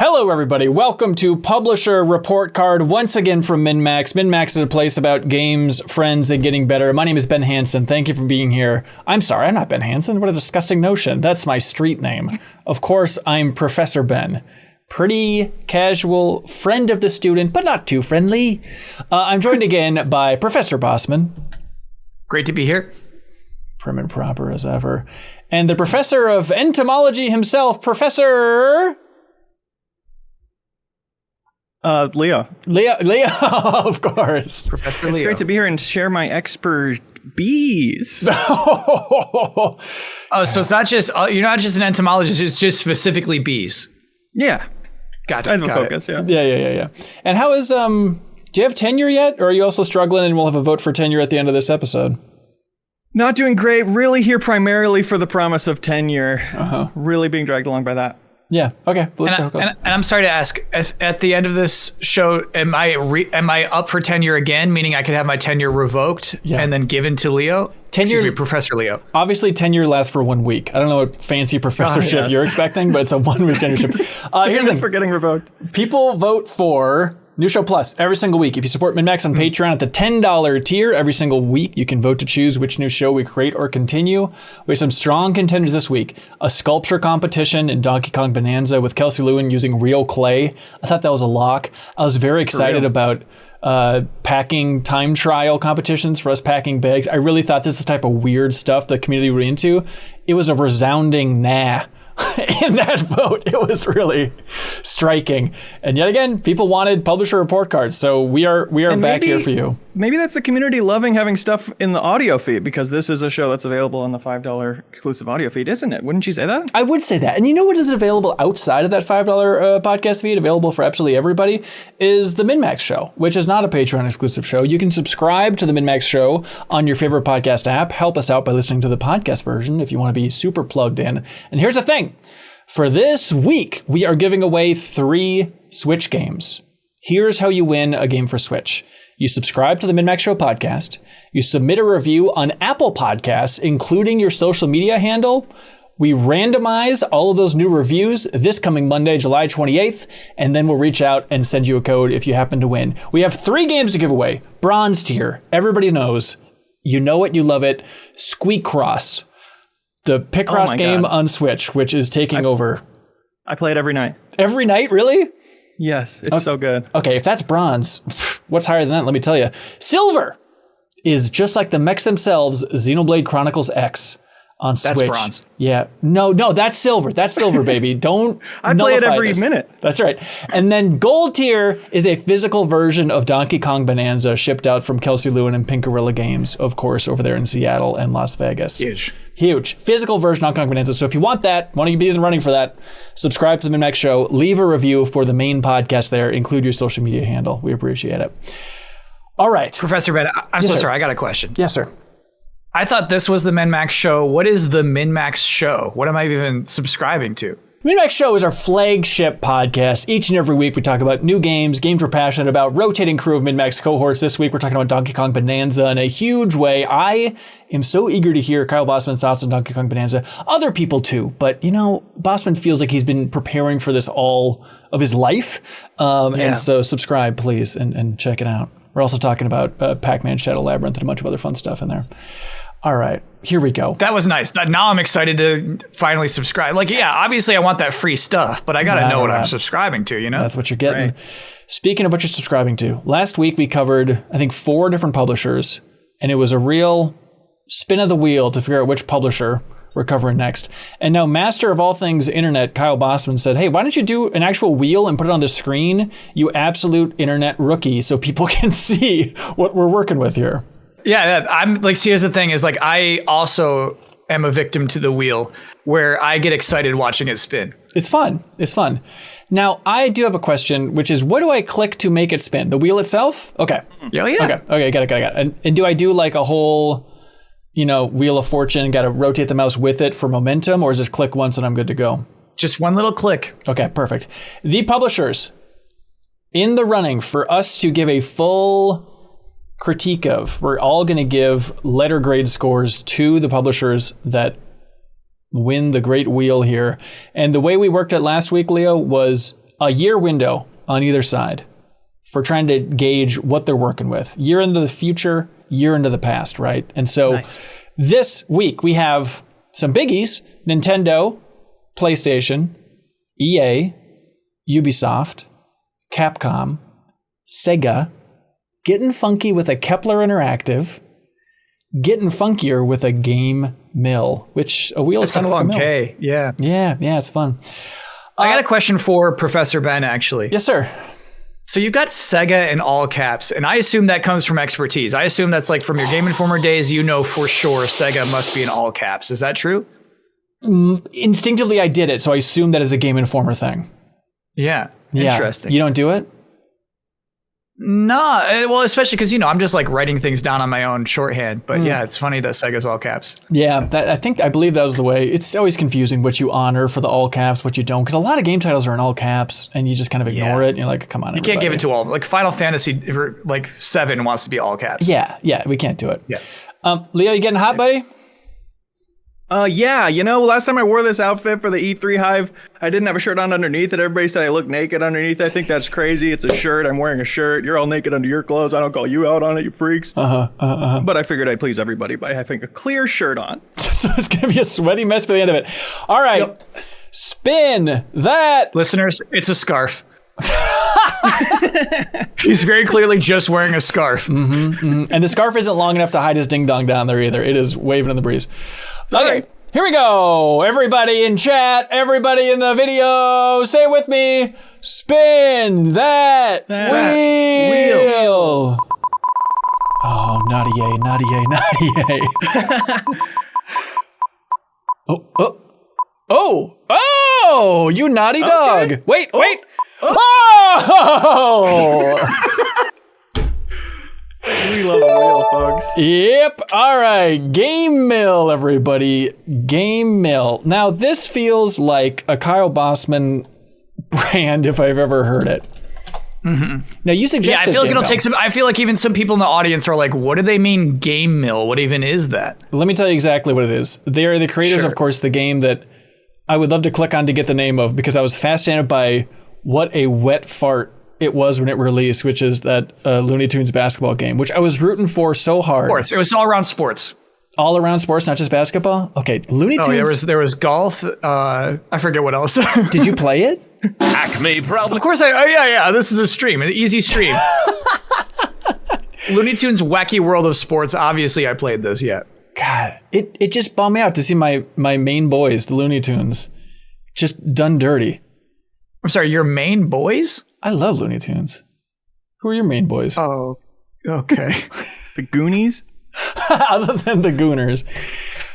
Hello, everybody. Welcome to Publisher Report Card once again from MinnMax. MinnMax is a place about games, friends, and getting better. My name is Ben Hansen. Thank you for being here. I'm sorry, I'm not Ben Hansen. What a disgusting notion. That's my street name. Of course, I'm Professor Ben. Pretty casual, friend of the student, but not too friendly. I'm joined again by Professor Bossman. Great to be here. Prim and proper as ever. And the professor of entomology himself, Professor... Leo, of course. Professor Leo. It's great to be here and share my expertise. Oh, so it's not just, you're not just an entomologist, it's just specifically bees. Yeah. Got it. I have a focus, yeah. Yeah. And how is, do you have tenure yet? Or are you also struggling and we'll have a vote for tenure at the end of this episode? Not doing great. Really here primarily for the promise of tenure. Really being dragged along by that. Yeah. Okay. And I'm sorry to ask. At the end of this show, am I up for tenure again? Meaning I could have my tenure revoked and then given to Leo. Professor Leo. Obviously, tenure lasts for 1 week. I don't know what fancy professorship you're expecting, but it's a 1 week tenureship. Here's the thing for getting revoked. People vote for New Show Plus every single week. If you support MinnMax on Patreon at the $10 tier, every single week you can vote to choose which new show we create or continue. We have some strong contenders this week. A sculpture competition in Donkey Kong Bonanza with Kelsey Lewin using real clay. I thought that was a lock. I was very excited about packing time trial competitions for us packing bags. I really thought this is the type of weird stuff the community were into. It was a resounding nah. In that vote, it was really striking. And yet again, people wanted publisher report cards, so we are back here for you. Maybe that's the community loving having stuff in the audio feed, because this is a show that's available on the $5 exclusive audio feed, isn't it? Wouldn't you say that? I would say that. And you know what is available outside of that $5 podcast feed, available for absolutely everybody, is the MinnMax show, which is not a Patreon exclusive show. You can subscribe to the MinnMax show on your favorite podcast app. Help us out by listening to the podcast version if you want to be super plugged in. And here's the thing. For this week, we are giving away 3 Switch games. Here's how you win a game for Switch. You subscribe to the MinnMax Show podcast. You submit a review on Apple Podcasts, including your social media handle. We randomize all of those new reviews this coming Monday, July 28th, and then we'll reach out and send you a code if you happen to win. We have 3 games to give away. Bronze tier. Everybody knows. You know it, you love it. Squeak Cross. The Picross game on Switch, which is taking over. I play it every night. Every night, really? Yes, it's so good. Okay, if that's bronze, what's higher than that? Let me tell you. Silver is just like the mechs themselves, Xenoblade Chronicles X on Switch. That's bronze. Yeah. No, that's silver. That's silver, baby. Don't I play it every minute. That's right. And then gold tier is a physical version of Donkey Kong Bonanza shipped out from Kelsey Lewin and Pink Gorilla Games, of course, over there in Seattle and Las Vegas. Huge. Physical version of Donkey Kong Bonanza. So if you want that, want to be in the running for that, subscribe to the MinnMax Show, leave a review for the main podcast there, include your social media handle. We appreciate it. All right. Professor Ben, I'm so sorry. I got a question. Yes, sir. I thought this was the MinnMax Show. What is the MinnMax Show? What am I even subscribing to? MinnMax Show is our flagship podcast. Each and every week we talk about new games we're passionate about, rotating crew of MinnMax cohorts. This week we're talking about Donkey Kong Bonanza in a huge way. I am so eager to hear Kyle Bossman's thoughts on Donkey Kong Bonanza. Other people too, but you know, Bossman feels like he's been preparing for this all of his life. And so subscribe, please, and check it out. We're also talking about Pac-Man Shadow Labyrinth and a bunch of other fun stuff in there. All right, here we go. That was nice. Now I'm excited to finally subscribe. Like, yeah, obviously I want that free stuff, but I got to know what I'm subscribing to, you know? That's what you're getting. Right. Speaking of what you're subscribing to, last week we covered, I think, 4 different publishers, and it was a real spin of the wheel to figure out which publisher we're covering next. And now master of all things internet, Kyle Bossman said, hey, why don't you do an actual wheel and put it on the screen, you absolute internet rookie, so people can see what we're working with here. Yeah, I'm like, see, here's the thing is like, I also am a victim to the wheel where I get excited watching it spin. It's fun. It's fun. Now, I do have a question, which is, what do I click to make it spin? The wheel itself? Okay. Yeah. Okay, got it. And do I do like a whole, Wheel of Fortune, got to rotate the mouse with it for momentum, or is just click once and I'm good to go? Just one little click. Okay, perfect. The publishers in the running for us to give a full critique of, we're all going to give letter grade scores to the publishers that win the great wheel here. And the way we worked it last week, Leo, was a year window on either side for trying to gauge what they're working with. Year into the future, year into the past, right? And so this week we have some biggies: Nintendo, PlayStation, EA, Ubisoft, Capcom, Sega, getting funky with a Kepler Interactive, getting funkier with a Game Mill, which a wheel is kind of like a mill. K, yeah. Yeah, it's fun. I got a question for Professor Ben, actually. Yes, sir. So you've got Sega in all caps, and I assume that comes from expertise. I assume that's like from your Game Informer days, you know for sure Sega must be in all caps. Is that true? Instinctively, I did it, so I assume that is a Game Informer thing. Yeah. Interesting. You don't do it? No, well, especially because, I'm just like writing things down on my own shorthand. But yeah, it's funny that Sega's all caps. Yeah, I believe that was the way. It's always confusing what you honor for the all caps, what you don't. Because a lot of game titles are in all caps and you just kind of ignore it. And you're like, come on, you can't give it to all. Like Final Fantasy, like 7 wants to be all caps. Yeah, we can't do it. Yeah. Leo, you getting hot, buddy? Yeah, last time I wore this outfit for the E3 Hive, I didn't have a shirt on underneath it. Everybody said I look naked underneath. I think that's crazy. It's a shirt. I'm wearing a shirt. You're all naked under your clothes. I don't call you out on it, you freaks. But I figured I'd please everybody by having a clear shirt on. So it's going to be a sweaty mess by the end of it. All right. Yep. Spin that. Listeners, it's a scarf. He's very clearly just wearing a scarf. And the scarf isn't long enough to hide his ding dong down there either. It is waving in the breeze. Okay, here we go. Everybody in chat, everybody in the video, say it with me. Spin that wheel. Oh, naughty yay, naughty yay, naughty yay. Oh, you naughty dog. Okay. Wait. Oh! We love a wheel, folks. Yep. All right. Game Mill, everybody. Game Mill. Now, this feels like a Kyle Bossman brand if I've ever heard it. Now, you suggested I feel like Game it'll Mill. take some. I feel like even some people in the audience are like, what do they mean Game Mill? What even is that? Let me tell you exactly what it is. They are the creators, of course, the game that I would love to click on to get the name of, because I was fascinated by what a wet fart it was when it released, which is that Looney Tunes basketball game, which I was rooting for so hard. Sports. It was all around sports. All around sports, not just basketball? Okay, Looney Tunes. There was golf. I forget what else. Did you play it? Acme problem. Of course, yeah. This is a stream, an easy stream. Looney Tunes Wacky World of Sports. Obviously, I played this. Yeah. God, it just bummed me out to see my main boys, the Looney Tunes, just done dirty. I'm sorry, your main boys? I love Looney Tunes. Who are your main boys? Oh, okay. The Goonies? Other than the Gooners.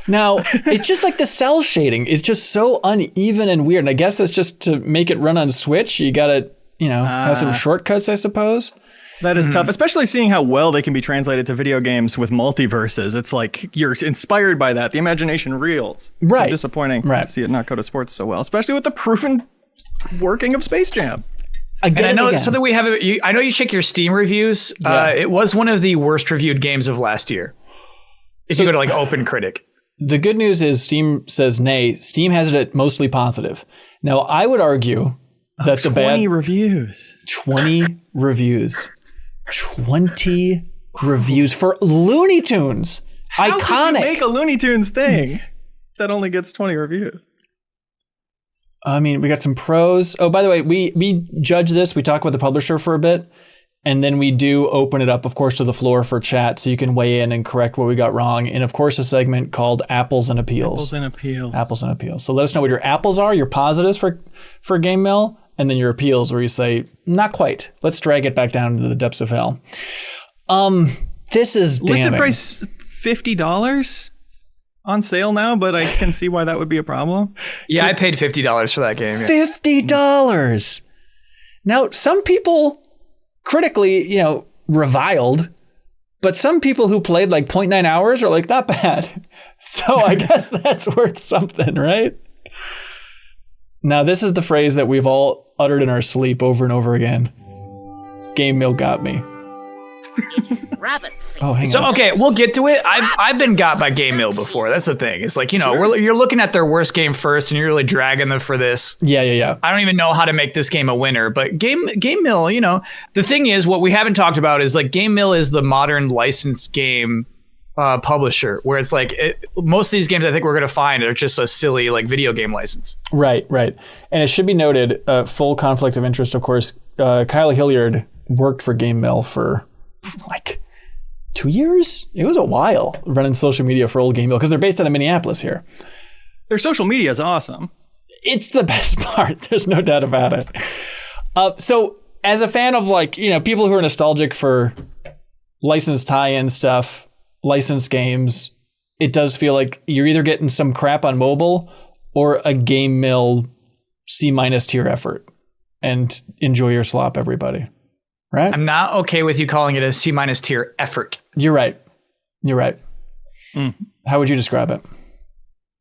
Now, it's just like the cell shading. It's just so uneven and weird. And I guess that's just to make it run on Switch. You got to, have some shortcuts, I suppose. That is tough, especially seeing how well they can be translated to video games with multiverses. It's like you're inspired by that. The imagination reels. Right. So disappointing to see it not go to sports so well, especially with the proven working of Space Jam. And I know so that we have. I know you check your Steam reviews. Yeah. It was one of the worst reviewed games of last year. If you go to like OpenCritic. The good news is Steam says nay. Steam has it at mostly positive. Now, I would argue that the 20 reviews. 20 reviews. 20 reviews for Looney Tunes. How Iconic. Can you make a Looney Tunes thing that only gets 20 reviews? I mean, we got some pros. Oh, by the way, we judge this. We talk with the publisher for a bit, and then we do open it up, of course, to the floor for chat, so you can weigh in and correct what we got wrong. And of course, a segment called Apples and Appeals. Apples and Appeals. So let us know what your apples are, your positives for Game Mill, and then your appeals where you say, not quite. Let's drag it back down into the depths of hell. This is damning. Listed price $50 on sale now, but I can see why that would be a problem. Yeah, I paid $50 for that game. Yeah. $50. Now, some people critically, reviled, but some people who played like 0.9 hours are like, not bad. So I guess that's worth something, right? Now, this is the phrase that we've all uttered in our sleep over and over again. Game Mill got me. rabbit feet. Oh, hang on. So okay, we'll get to it. I've been got by Game Mill before. That's the thing. It's like, you're looking at their worst game first, and you're really dragging them for this. Yeah. I don't even know how to make this game a winner, but Game Mill, the thing is, what we haven't talked about is like Game Mill is the modern licensed game publisher, where it's like most of these games I think we're going to find are just a silly like video game license. Right. And it should be noted, full conflict of interest, of course, Kyle Hilliard worked for Game Mill for like 2 years. It was a while running social media for old Game Mill because they're based out of Minneapolis here. Their social media is awesome. It's the best part. There's no doubt about it. So as a fan of like, people who are nostalgic for licensed tie-in stuff, licensed games, it does feel like you're either getting some crap on mobile or a Game Mill C- tier effort. And enjoy your slop, everybody. Right? I'm not okay with you calling it a C- tier effort. You're right. How would you describe it?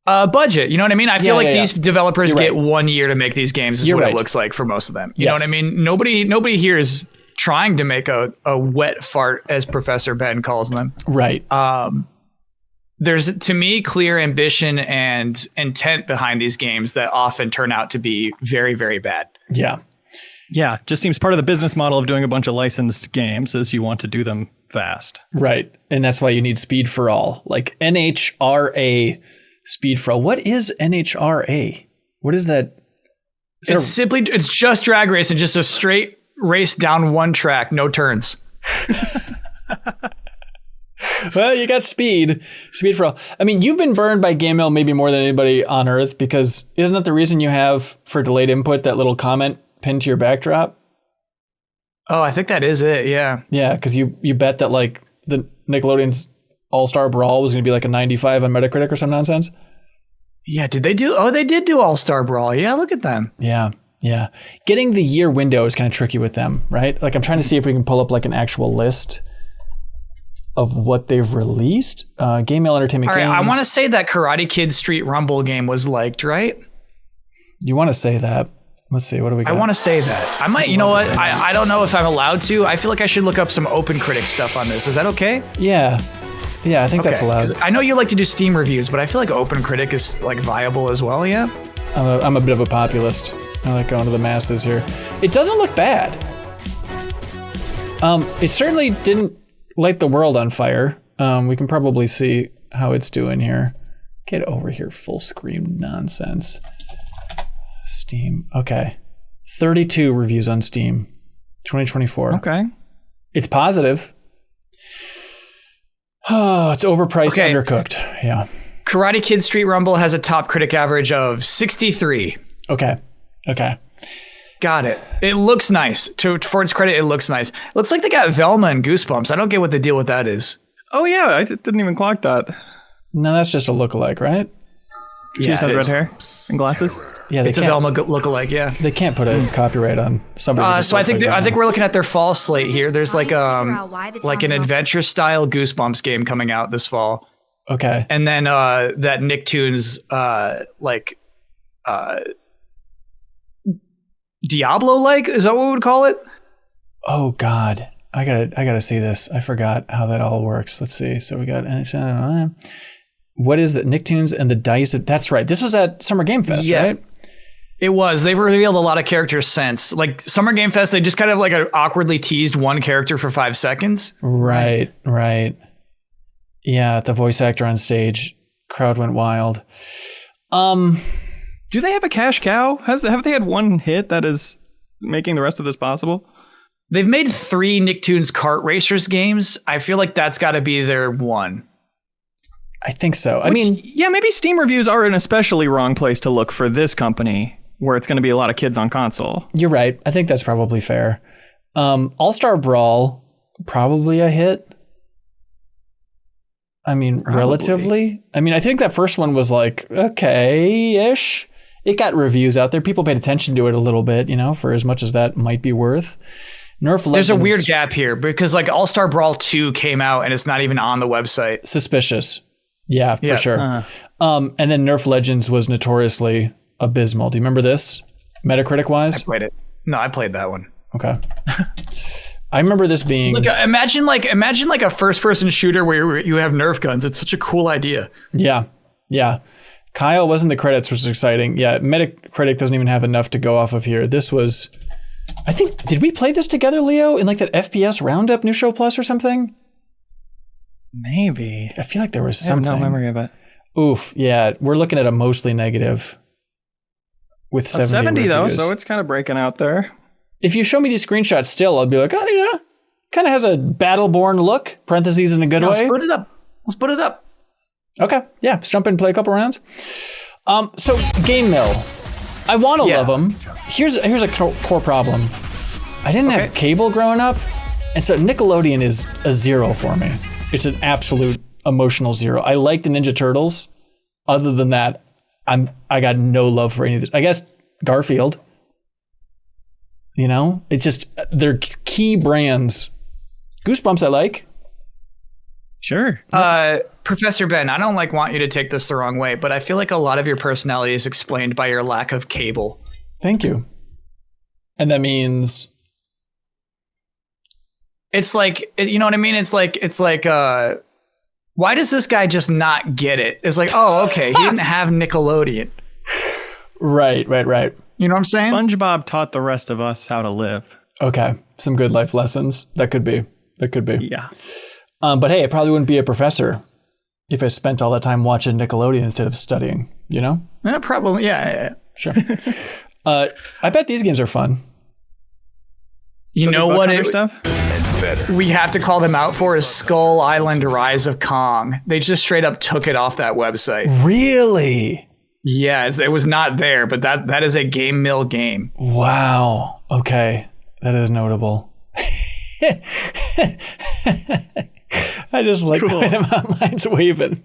Budget. You know what I mean? I feel like these developers You're get right. 1 year to make these games. Is what it looks like for most of them. You know what I mean? Nobody here is trying to make a wet fart, as Professor Ben calls them. Right. There's, to me, clear ambition and intent behind these games that often turn out to be very, very bad. Yeah, just seems part of the business model of doing a bunch of licensed games is you want to do them fast. Right. And that's why you need Speed for All. Like NHRA Speed for All. What is NHRA? What is that? It's just drag race and just a straight race down one track, no turns. Well, you got Speed for All. I mean, you've been burned by Game Mill maybe more than anybody on Earth, because isn't that the reason you have for delayed input that little comment pinned to your backdrop? Oh, I think that is it. Yeah. Yeah, because you bet that like the Nickelodeon's All-Star Brawl was going to be like a 95 on Metacritic or some nonsense. Yeah. Did they do? Oh, they did do All-Star Brawl. Yeah. Look at them. Yeah. Getting the year window is kind of tricky with them, right? Like I'm trying to see if we can pull up like an actual list of what they've released. Game Mill Entertainment Games. All right, I want to say that Karate Kid Street Rumble game was liked, right? You want to say that? Let's see. What do we got? I want to say that. I might. You know what? I don't know if I'm allowed to. I feel like I should look up some OpenCritic stuff on this. Is that okay? Yeah, I think that's allowed. I know you like to do Steam reviews, but I feel like OpenCritic is like viable as well. Yeah. I'm a bit of a populist. I like going to the masses here. It doesn't look bad. It certainly didn't light the world on fire. We can probably see how it's doing here. Get over here, full screen nonsense. Steam. Okay. 32 reviews on Steam. 2024. Okay. It's positive. Oh, it's overpriced, undercooked. Yeah. Karate Kid Street Rumble has a top critic average of 63. Okay. Got it. It looks nice. For its credit, it looks nice. Looks like they got Velma and Goosebumps. I don't get what the deal with that is. Oh, yeah. I didn't even clock that. No, that's just a lookalike, right? She just has red hair and glasses. Yeah, it's a Velma lookalike. Yeah, they can't put a copyright on somebody. So I think we're looking at their fall slate here. There's like an adventure style Goosebumps game coming out this fall. Okay, and then that Nicktoons Diablo like, is that what we would call it? Oh God, I gotta see this. I forgot how that all works. Let's see. So we got what is that? Nicktoons and the Dice. That's right. This was at Summer Game Fest, right? It was. They've revealed a lot of characters since. Like Summer Game Fest, they just kind of like awkwardly teased one character for 5 seconds. Right. Yeah, the voice actor on stage, crowd went wild. Do they have a cash cow? Have they had one hit that is making the rest of this possible? They've made 3 Nicktoons kart racers games. I feel like that's got to be their one. I think so. I mean, yeah, maybe Steam reviews are an especially wrong place to look for this company, where it's going to be a lot of kids on console. You're right. I think that's probably fair. All-Star Brawl, probably a hit. I mean, relatively. I mean, I think that first one was like, okay-ish. It got reviews out there. People paid attention to it a little bit, for as much as that might be worth. Nerf Legends. There's a weird gap here because like All-Star Brawl 2 came out and it's not even on the website. Suspicious. Yeah, for sure. And then Nerf Legends was notoriously abysmal. Do you remember this? Metacritic wise? I played it. No, I played that one. Okay. I remember this being imagine a first person shooter where you have Nerf guns. It's such a cool idea. Yeah. Kyle was in the credits, which is exciting. Yeah, Metacritic doesn't even have enough to go off of here. This was, I think, did we play this together, Leo, in like that FPS Roundup New Show Plus or something? Maybe. I feel like there was something. I have no memory of it. Oof, yeah, we're looking at a mostly negative with 70 though, reviews. so it's kind of breaking out there. If you show me these screenshots still, I'll be like, oh, yeah, kind of has a Battleborn look, parentheses in a good way. Let's put it up. Okay, yeah, let's jump in and play a couple rounds. So Game Mill, I want to love them. Here's a core problem. I didn't have cable growing up, and so Nickelodeon is a 0 for me. It's an absolute emotional 0. I like the Ninja Turtles. Other than that, I got no love for any of this. I guess Garfield. You know, it's just they're key brands. Goosebumps I like. Sure. Professor Ben, I don't want you to take this the wrong way, but I feel like a lot of your personality is explained by your lack of cable. Thank you. And that means it's like, you know what I mean? It's like why does this guy just not get it? It's like, oh, okay, he didn't have Nickelodeon. Right. You know what I'm saying? SpongeBob taught the rest of us how to live. Okay, some good life lessons. That could be. Yeah. But hey, I probably wouldn't be a professor if I spent all that time watching Nickelodeon instead of studying, you know? Yeah, probably. Yeah. Sure. I bet these games are fun. You know what? Stuff? We have to call them out for is Skull Island Rise of Kong. They just straight up took it off that website. Really? Yeah, it was not there, but that is a Game Mill game. Wow. Okay. That is notable. I just like the way the mountain line's waving.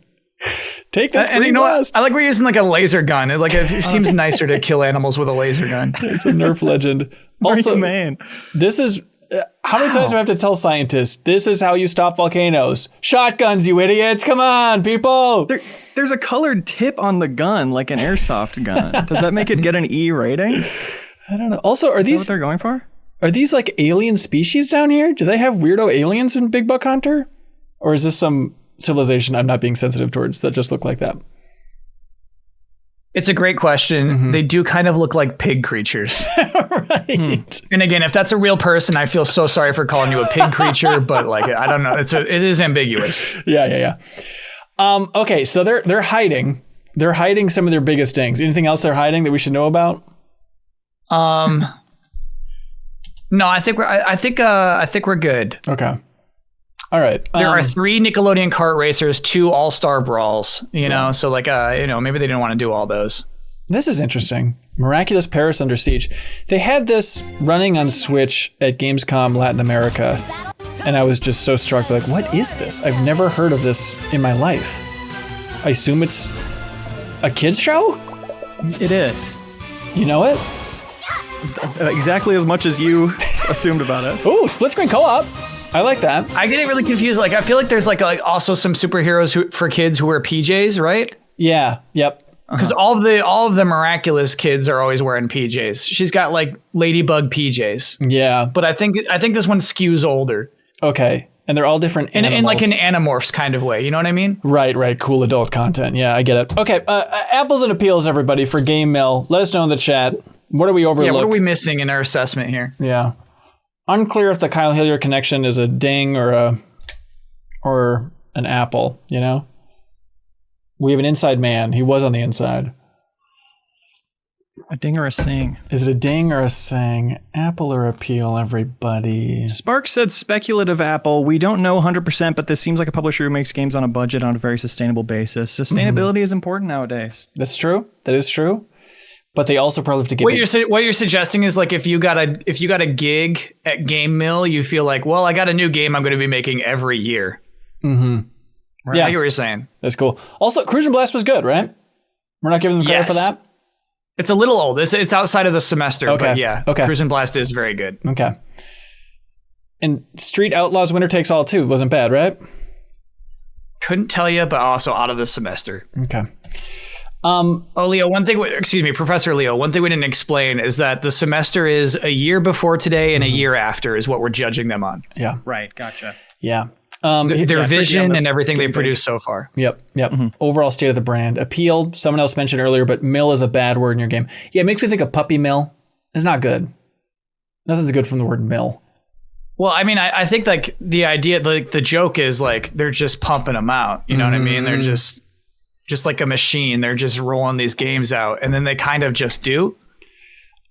Take this and you know what? I like we're using like a laser gun. It seems nicer to kill animals with a laser gun. It's a Nerf legend. Also, man, this is how many times do I have to tell scientists this is how you stop volcanoes? Shotguns, you idiots! Come on, people. There's a colored tip on the gun, like an airsoft gun. Does that make it get an E rating? I don't know. Also, are these what they're going for? Are these like alien species down here? Do they have weirdo aliens in Big Buck Hunter? Or is this some civilization I'm not being sensitive towards that just look like that? It's a great question. Mm-hmm. They do kind of look like pig creatures. Right. And again, if that's a real person, I feel so sorry for calling you a pig creature, but like, I don't know. It is ambiguous. Yeah. Okay, so they're hiding. They're hiding some of their biggest things. Anything else they're hiding that we should know about? No, I think we're good. Okay. All right. There are 3 Nickelodeon kart racers, 2 All-Star Brawls, you know, so like, maybe they didn't want to do all those. This is interesting. Miraculous Paris Under Siege. They had this running on Switch at Gamescom Latin America, and I was just so struck. Like, what is this? I've never heard of this in my life. I assume it's a kids show? It is. You know it? Exactly as much as you assumed about it. Ooh, split screen co-op. I like that. I get it really confused. Like, I feel like there's like also some superheroes for kids who wear PJs, right? Yeah. Yep. Because all of the Miraculous kids are always wearing PJs. She's got like Ladybug PJs. Yeah. But I think this one skews older. Okay. And they're all different animals. In like an Animorphs kind of way. You know what I mean? Right. Cool adult content. Yeah, I get it. Okay. Apples and appeals, everybody, for Game Mill. Let us know in the chat. What do we overlook? Yeah, what are we missing in our assessment here? Yeah. Unclear if the Kyle Hillier connection is a ding or an apple, you know? We have an inside man. He was on the inside. A ding or a sing? Is it a ding or a sing? Apple or appeal, everybody? Spark said speculative apple. We don't know 100%, but this seems like a publisher who makes games on a budget on a very sustainable basis. Sustainability is important nowadays. That's true. That is true. But they also probably have to get what you're suggesting is like if you got a gig at Game Mill, you feel like, well, I got a new game I'm going to be making every year. Mm-hmm. Right? Yeah, I get what you're saying. That's cool. Also, Cruise and Blast was good, right? We're not giving them credit for that? It's a little old. It's outside of the semester, okay. But yeah. Okay. Cruise and Blast is very good. Okay. And Street Outlaws Winner Takes All 2 wasn't bad, right? Couldn't tell you, but also out of the semester. Okay. Leo, Professor Leo, one thing we didn't explain is that the semester is a year before today and a year after is what we're judging them on. Yeah. Right. Gotcha. Yeah. Their vision and everything they've produced so far. Yep. Overall state of the brand. Appeal, someone else mentioned earlier, but mill is a bad word in your game. Yeah, it makes me think of puppy mill. It's not good. Nothing's good from the word mill. Well, I mean, I think like the idea, like the joke is like they're just pumping them out. You know what I mean? They're just like a machine. They're just rolling these games out, and then they kind of just do.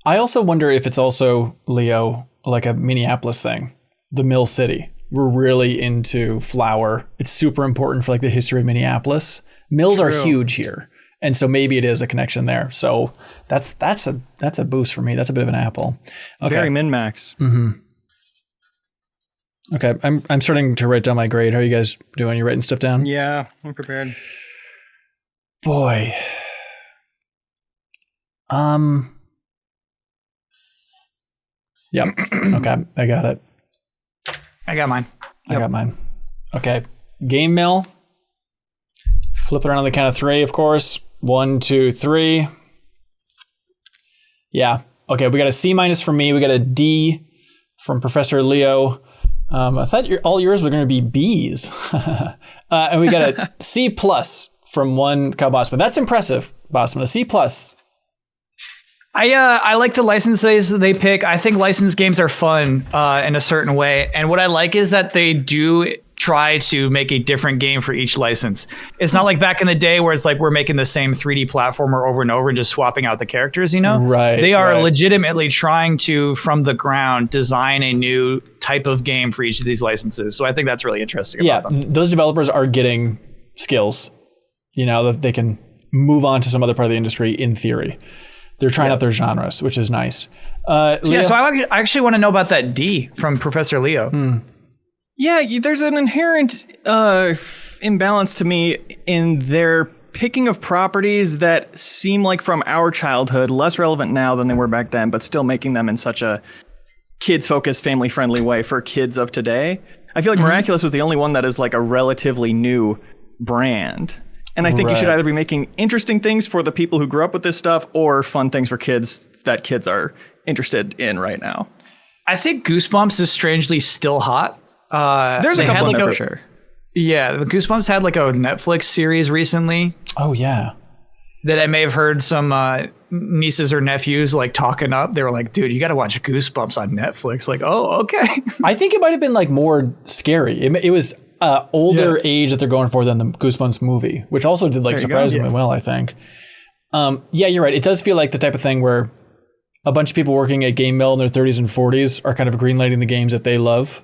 I also wonder if it's also, Leo, like a Minneapolis thing, the Mill City. We're really into flour. It's super important for like the history of Minneapolis. Mills are huge here. And so maybe it is a connection there. So that's a boost for me. That's a bit of an apple. Okay. Very MinnMax. Okay, I'm starting to write down my grade. How are you guys doing? You writing stuff down? Yeah, I'm prepared. Boy. Yep. Okay, I got it. I got mine. I got mine. Okay, Game Mill. Flip it around on the count of 3, of course. 1, 2, 3. Yeah. Okay, we got a C- from me. We got a D from Professor Leo. I thought all yours were going to be B's. And we got a C+ from one Kyle Bossman. That's impressive, Bossman. A C+. I like the licenses that they pick. I think licensed games are fun in a certain way. And what I like is that they do try to make a different game for each license. It's not like back in the day where it's like we're making the same 3D platformer over and over and just swapping out the characters, you know? Right. They are legitimately trying to, from the ground, design a new type of game for each of these licenses. So I think that's really interesting about them. Those developers are getting skills, you know, that they can move on to some other part of the industry in theory. They're trying out their genres, which is nice. Yeah, so I actually want to know about that D from Professor Leo. Yeah, there's an inherent imbalance to me in their picking of properties that seem like from our childhood, less relevant now than they were back then, but still making them in such a kids-focused, family-friendly way for kids of today. I feel like Miraculous was the only one that is like a relatively new brand. And I think you should either be making interesting things for the people who grew up with this stuff or fun things for kids that kids are interested in right now. I think Goosebumps is strangely still hot. There's a couple in there for sure. Yeah, the Goosebumps had like a Netflix series recently. Oh, yeah. That I may have heard some nieces or nephews like talking up. They were like, dude, you got to watch Goosebumps on Netflix. Like, oh, okay. I think it might have been like more scary. It was older age that they're going for than the Goosebumps movie, which also did like surprisingly well, I think. Yeah, you're right. It does feel like the type of thing where a bunch of people working at Game Mill in their 30s and 40s are kind of greenlighting the games that they love,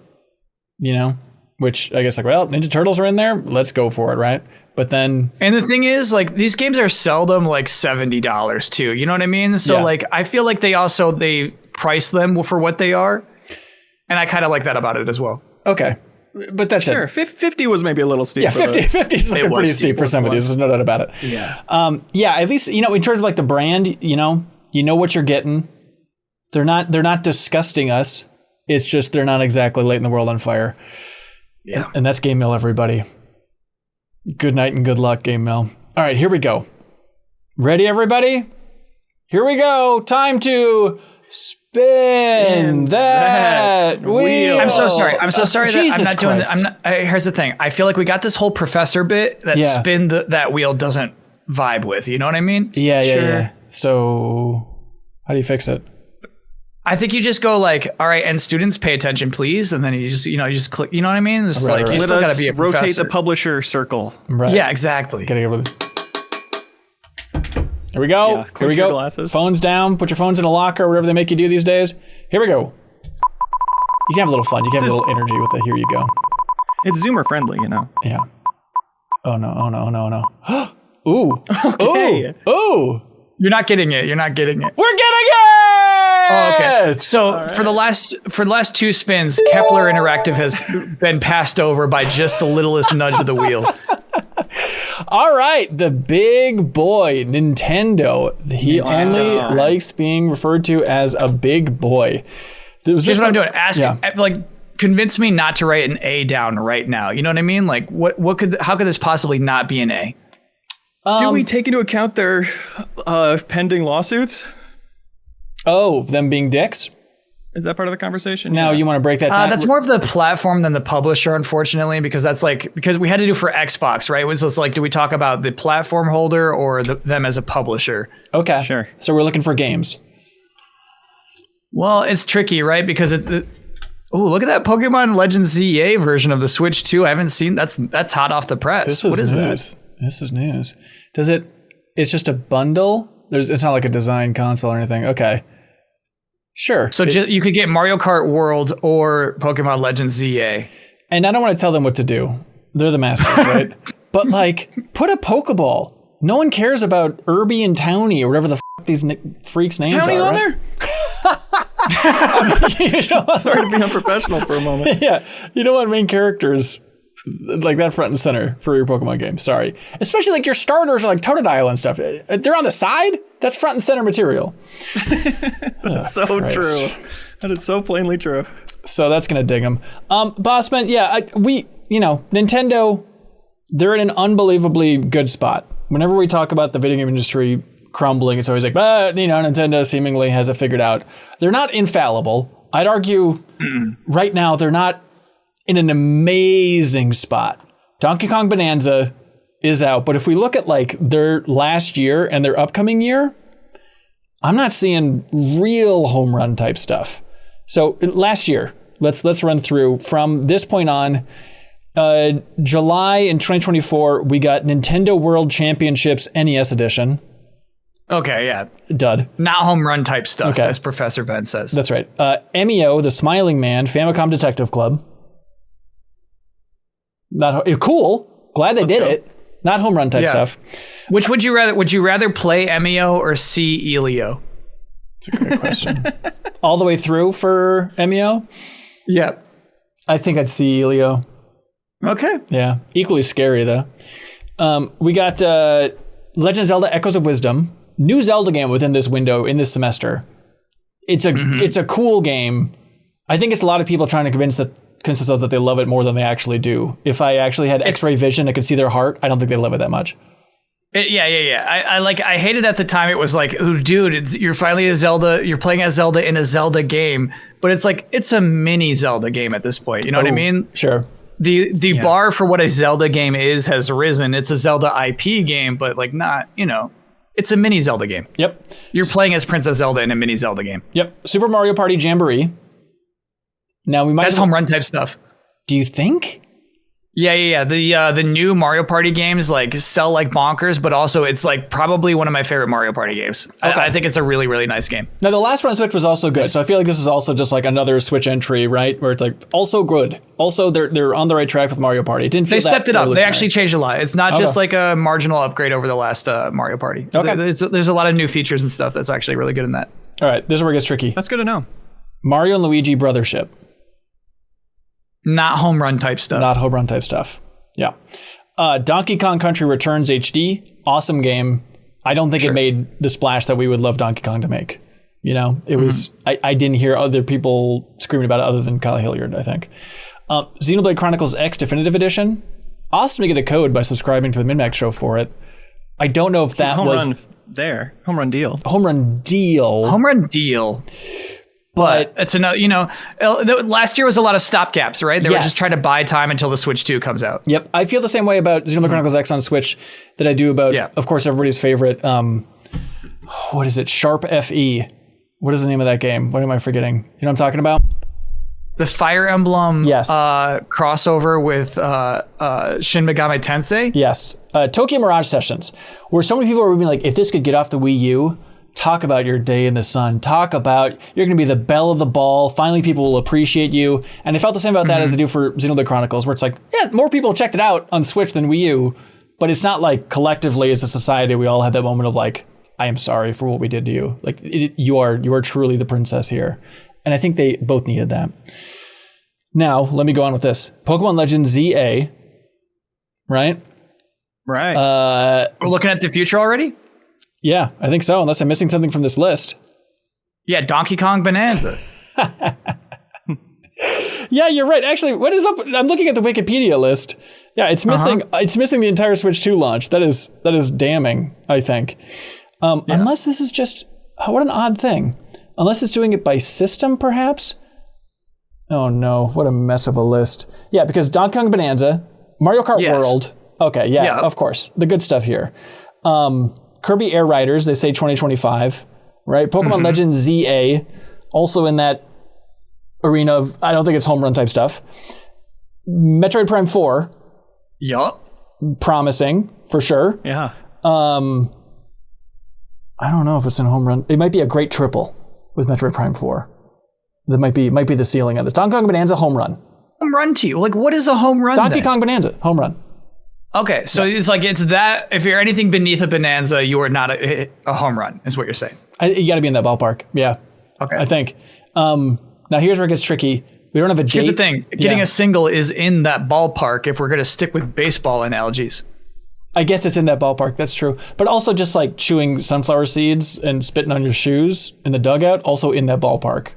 you know, which I guess like, well, Ninja Turtles are in there. Let's go for it. Right. But then. And the thing is, like, these games are seldom like $70 too. You know what I mean? So like, I feel like they price them for what they are. And I kind of like that about it as well. Okay. But that's sure. 50 was maybe a little steep. Yeah, 50 is looking pretty steep for somebody. There's no doubt about it. Yeah. Yeah, at least, you know, in terms of like the brand, you know what you're getting. They're not disgusting us. It's just they're not exactly lighting the world on fire. Yeah. And that's Game Mill, everybody. Good night and good luck, Game Mill. All right, here we go. Ready, everybody? Here we go. Time to spin that wheel. I'm so sorry. That I'm not doing this. Here's the thing. I feel like we got this whole professor bit that spin that wheel doesn't vibe with. You know what I mean? Yeah. So how do you fix it? I think you just go like, all right, and students pay attention, please. And then you just click, you know what I mean? It's like, you still got to be a professor. Rotate the publisher circle. Right. Yeah, exactly. Gotta get rid of. Here we go. Yeah, Here we go. Glasses. Phones down. Put your phones in a locker, whatever they make you do these days. Here we go. You can have a little fun. You can have a little energy with the here you go. It's Zoomer friendly, you know. Yeah. Oh no. Ooh. Okay. Ooh. You're not getting it. We're getting it. Oh, okay. So for the last two spins, Kepler Interactive has been passed over by just the littlest nudge of the wheel. All right, the big boy, Nintendo. He only likes being referred to as a big boy. Here's what I'm doing. Convince me not to write an A down right now. You know what I mean? Like, how could this possibly not be an A? Do we take into account their pending lawsuits? Oh, them being dicks? Is that part of the conversation? Now you want to break that down? That's more of the platform than the publisher, unfortunately, because because we had to do for Xbox, right? It was just like, do we talk about the platform holder or them as a publisher? Okay. Sure. So we're looking for games. Well, it's tricky, right? Because look at that Pokemon Legends ZA version of the Switch 2. I haven't seen that's hot off the press. What is news. that? This is news. It's just a bundle? It's not like a design console or anything. Okay. Sure. So you could get Mario Kart World or Pokemon Legends ZA. And I don't want to tell them what to do. They're the masters, right? But put a Pokeball. No one cares about Irby and Townie or whatever the these freaks' names Townie's are. on Right? there? Sorry to be unprofessional for a moment. Yeah. You don't want main characters like that front and center for your Pokemon game. Sorry. Especially your starters are like Totodile and stuff. They're on the side? That's front and center material. That's so true. That is so plainly true. So that's going to dig them. Bossman, Nintendo, they're in an unbelievably good spot. Whenever we talk about the video game industry crumbling, it's always like, but, Nintendo seemingly has it figured out. They're not infallible. I'd argue right now they're not in an amazing spot. Donkey Kong Bonanza is out, but if we look at their last year and their upcoming year, I'm not seeing real home run type stuff. So last year, let's run through from this point on. July in 2024, we got Nintendo World Championships NES Edition. Okay, yeah. Dud. Not home run type stuff, as Professor Ben says. That's right. MEO, The Smiling Man, Famicom Detective Club. Not cool. Glad they did it. Not home run type stuff. Which would you rather? Would you rather play MEO or see Elio? That's a great question. All the way through for MEO? Yeah. I think I'd see Elio. Okay. Yeah. Equally scary, though. We got Legend of Zelda Echoes of Wisdom. New Zelda game within this window in this semester. It's a cool game. I think it's a lot of people trying to convince themselves that they love it more than they actually do. If I actually had X-ray vision, I could see their heart. I don't think they love it that much. I hated at the time. It was like, oh, dude, you're finally a Zelda. You're playing as Zelda in a Zelda game, but it's a mini Zelda game at this point. You know what I mean? Sure. The bar for what a Zelda game has risen. It's a Zelda IP game, but not, it's a mini Zelda game. Yep. You're playing as Princess Zelda in a mini Zelda game. Yep. Super Mario Party Jamboree. Now we might. That's home run type stuff. Do you think? Yeah. The new Mario Party games sell like bonkers, but also it's probably one of my favorite Mario Party games. Okay. I think it's a really, really nice game. Now the last one on Switch was also good, so I feel like this is also just another Switch entry, right? Where it's also good. Also, they're on the right track with Mario Party. It didn't feel they stepped it up. They actually changed a lot. It's not just a marginal upgrade over the last Mario Party. Okay. There's a lot of new features and stuff that's actually really good in that. All right, this is where it gets tricky. That's good to know. Mario and Luigi Brothership. Not home run type stuff. Not home run type stuff. Yeah. Donkey Kong Country Returns HD. Awesome game. I don't think it made the splash that we would love Donkey Kong to make. It was. I didn't hear other people screaming about it other than Kyle Hilliard, I think. Xenoblade Chronicles X Definitive Edition. Awesome to get a code by subscribing to the MinnMax show for it. I don't know if that home was run there. Home run deal. Home run deal. Home run deal. But it's another, last year was a lot of stopgaps, right? They were just trying to buy time until the Switch 2 comes out. Yep. I feel the same way about Xenoblade Chronicles X on Switch that I do about, of course, everybody's favorite, what is it? Sharp FE. What is the name of that game? What am I forgetting? You know what I'm talking about? The Fire Emblem crossover with Shin Megami Tensei? Yes. Tokyo Mirage Sessions, where so many people were being like, if this could get off the Wii U, talk about your day in the sun. Talk about you're going to be the belle of the ball. Finally, people will appreciate you. And I felt the same about that as I do for Xenoblade Chronicles, where it's more people checked it out on Switch than Wii U, but it's not collectively as a society we all had that moment of I am sorry for what we did to you. You are truly the princess here. And I think they both needed that. Now, let me go on with this. Pokemon Legends ZA, right? Right. We're looking at the future already? Yeah, I think so, unless I'm missing something from this list. Yeah, Donkey Kong Bonanza. Yeah, you're right. Actually, what is up? I'm looking at the Wikipedia list. Yeah, it's missing. It's missing the entire Switch 2 launch. That is damning, I think. Unless this is just what an odd thing. Unless it's doing it by system, perhaps. Oh no, what a mess of a list. Yeah, because Donkey Kong Bonanza, Mario Kart World. Okay, yeah, of course, the good stuff here. Kirby Air Riders, they say 2025, right? Pokemon Legends ZA, also in that arena of I don't think it's home run type stuff. Metroid Prime 4. Yup. Promising, for sure. Yeah. I don't know if it's in home run. It might be a great triple with Metroid Prime 4. That might be the ceiling of this. Donkey Kong Bonanza, home run. Home run to you? Like, what is a home run? Donkey Kong Bonanza, home run. Okay, so it's like it's that. If you're anything beneath a Bonanza, you are not a home run. Is what you're saying? You got to be in that ballpark. Yeah. Okay. I think. Now here's where it gets tricky. We don't have a date. Here's the thing: getting a single is in that ballpark. If we're going to stick with baseball analogies, I guess it's in that ballpark. That's true. But also just like chewing sunflower seeds and spitting on your shoes in the dugout, also in that ballpark.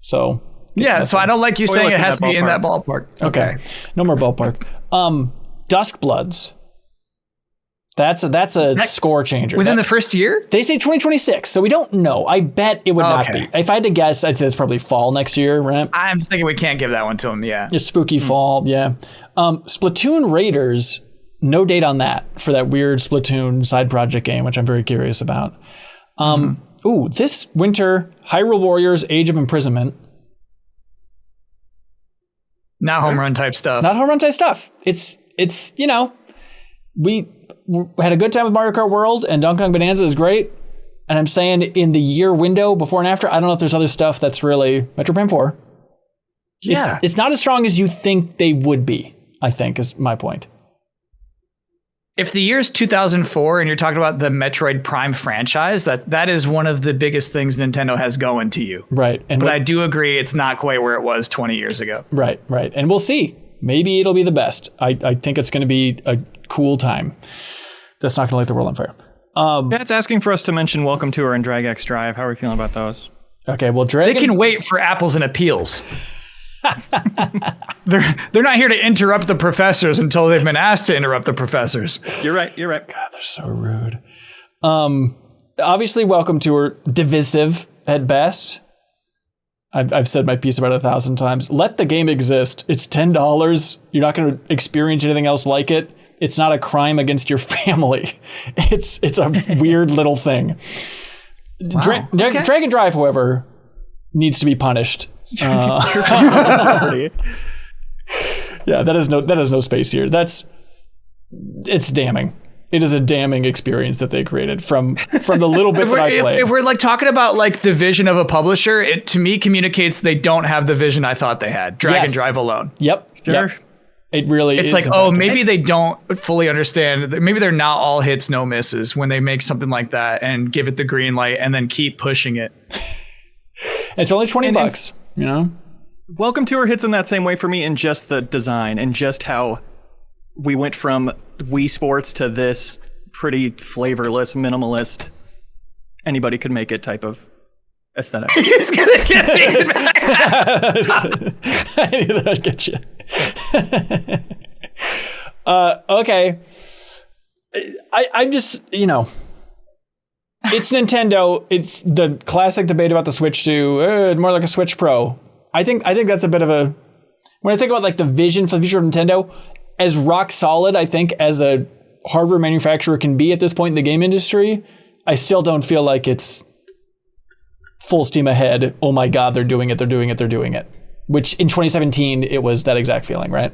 So yeah. So I don't like you saying it has to be in that ballpark. Okay. No more ballpark. Dusk Bloods. That's a score changer. Within the first year? They say 2026, so we don't know. I bet it would not be. If I had to guess, I'd say it's probably fall next year, right? I'm thinking we can't give that one to them, yeah. It's spooky fall, yeah. Splatoon Raiders, no date on that for that weird Splatoon side project game, which I'm very curious about. This winter, Hyrule Warriors Age of Imprisonment. Not home run type stuff. Not home run type stuff. It's we had a good time with Mario Kart World, and Donkey Kong Bonanza is great. And I'm saying in the year window before and after, I don't know if there's other stuff that's really Metroid Prime 4. Yeah. It's not as strong as you think they would be, I think, is my point. If the year's 2004 and you're talking about the Metroid Prime franchise, that is one of the biggest things Nintendo has going to you. Right. But I do agree it's not quite where it was 20 years ago. Right. And we'll see. Maybe it'll be the best. I think it's going to be a cool time. That's not going to light the world on fire. That's asking for us to mention Welcome Tour and Drag X Drive. How are we feeling about those? Okay, well, they can wait for apples and appeals. They're not here to interrupt the professors until they've been asked to interrupt the professors. You're right. God, they're so rude. Obviously, Welcome Tour, divisive at best. I've said my piece about 1,000 times. Let the game exist. It's $10. You're not going to experience anything else like it. It's not a crime against your family. It's a weird little thing. Wow. Drag and Drive, however, needs to be punished. Yeah, that is no space here. It's damning. It is a damning experience that they created from the little bit that I played. If we're like talking about like the vision of a publisher, it to me communicates they don't have the vision I thought they had. Drag and Drive alone. Yep. Sure. Yep. It really is. It's like, maybe they don't fully understand. Maybe they're not all hits, no misses when they make something like that and give it the green light and then keep pushing it. It's only $20, you know? Welcome Tour hits in that same way for me in just the design and just how we went from Wii Sports to this pretty flavorless, minimalist, anybody could make it type of aesthetic. He's gonna get me back. I knew that would get you. Okay. I'm just, it's Nintendo. It's the classic debate about the Switch 2, more like a Switch Pro. I think that's a bit of a, when I think about like the vision for the future of Nintendo, as rock solid, I think, as a hardware manufacturer can be at this point in the game industry, I still don't feel like it's full steam ahead. Oh my God, they're doing it. Which in 2017, it was that exact feeling, right?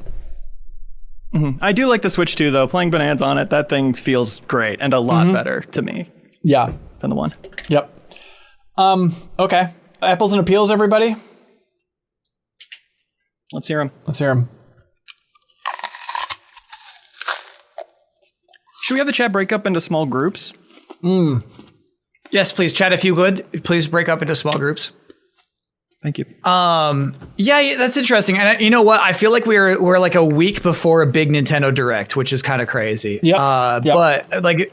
Mm-hmm. I do like the Switch 2, though. Playing Bonanza on it, that thing feels great and a lot better to me. Yeah. Than the one. Yep. Okay. Apples and appeals, everybody? Let's hear them. Should we have the chat break up into small groups? Yes, please, chat, if you would. Please break up into small groups. Thank you. Yeah, that's interesting. And you know what? I feel like we're like a week before a big Nintendo Direct, which is kind of crazy. Yep. But like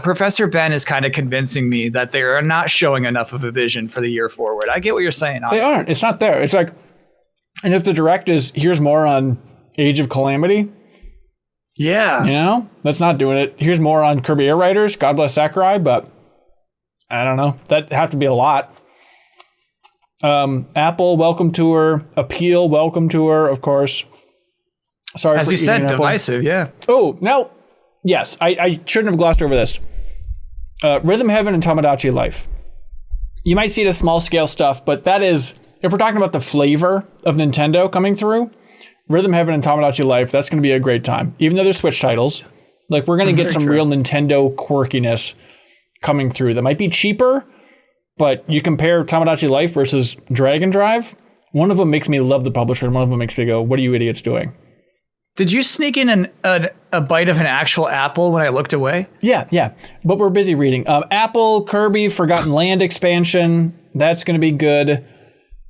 Professor Ben is kind of convincing me that they are not showing enough of a vision for the year forward. I get what you're saying. Honestly. They aren't. It's not there. It's like, and if the Direct is, here's more on Age of Calamity, Yeah. You know, that's not doing it. Here's more on Kirby Air Riders. God bless Sakurai, but I don't know. That'd have to be a lot. Apple welcome tour, Appeal welcome tour, of course. Sorry, as you said, divisive. Yeah. Oh, now, yes, I shouldn't have glossed over this. Rhythm Heaven and Tomodachi Life. You might see it as small scale stuff, but that is, if we're talking about the flavor of Nintendo coming through, Rhythm Heaven and Tomodachi Life, that's going to be a great time. Even though they're Switch titles, like we're going to get some real Nintendo quirkiness coming through. That might be cheaper, but you compare Tomodachi Life versus Dragon Drive, one of them makes me love the publisher, and one of them makes me go, what are you idiots doing? Did you sneak in a bite of an actual apple when I looked away? Yeah. But we're busy reading. Apple, Kirby, Forgotten Land expansion. That's going to be good.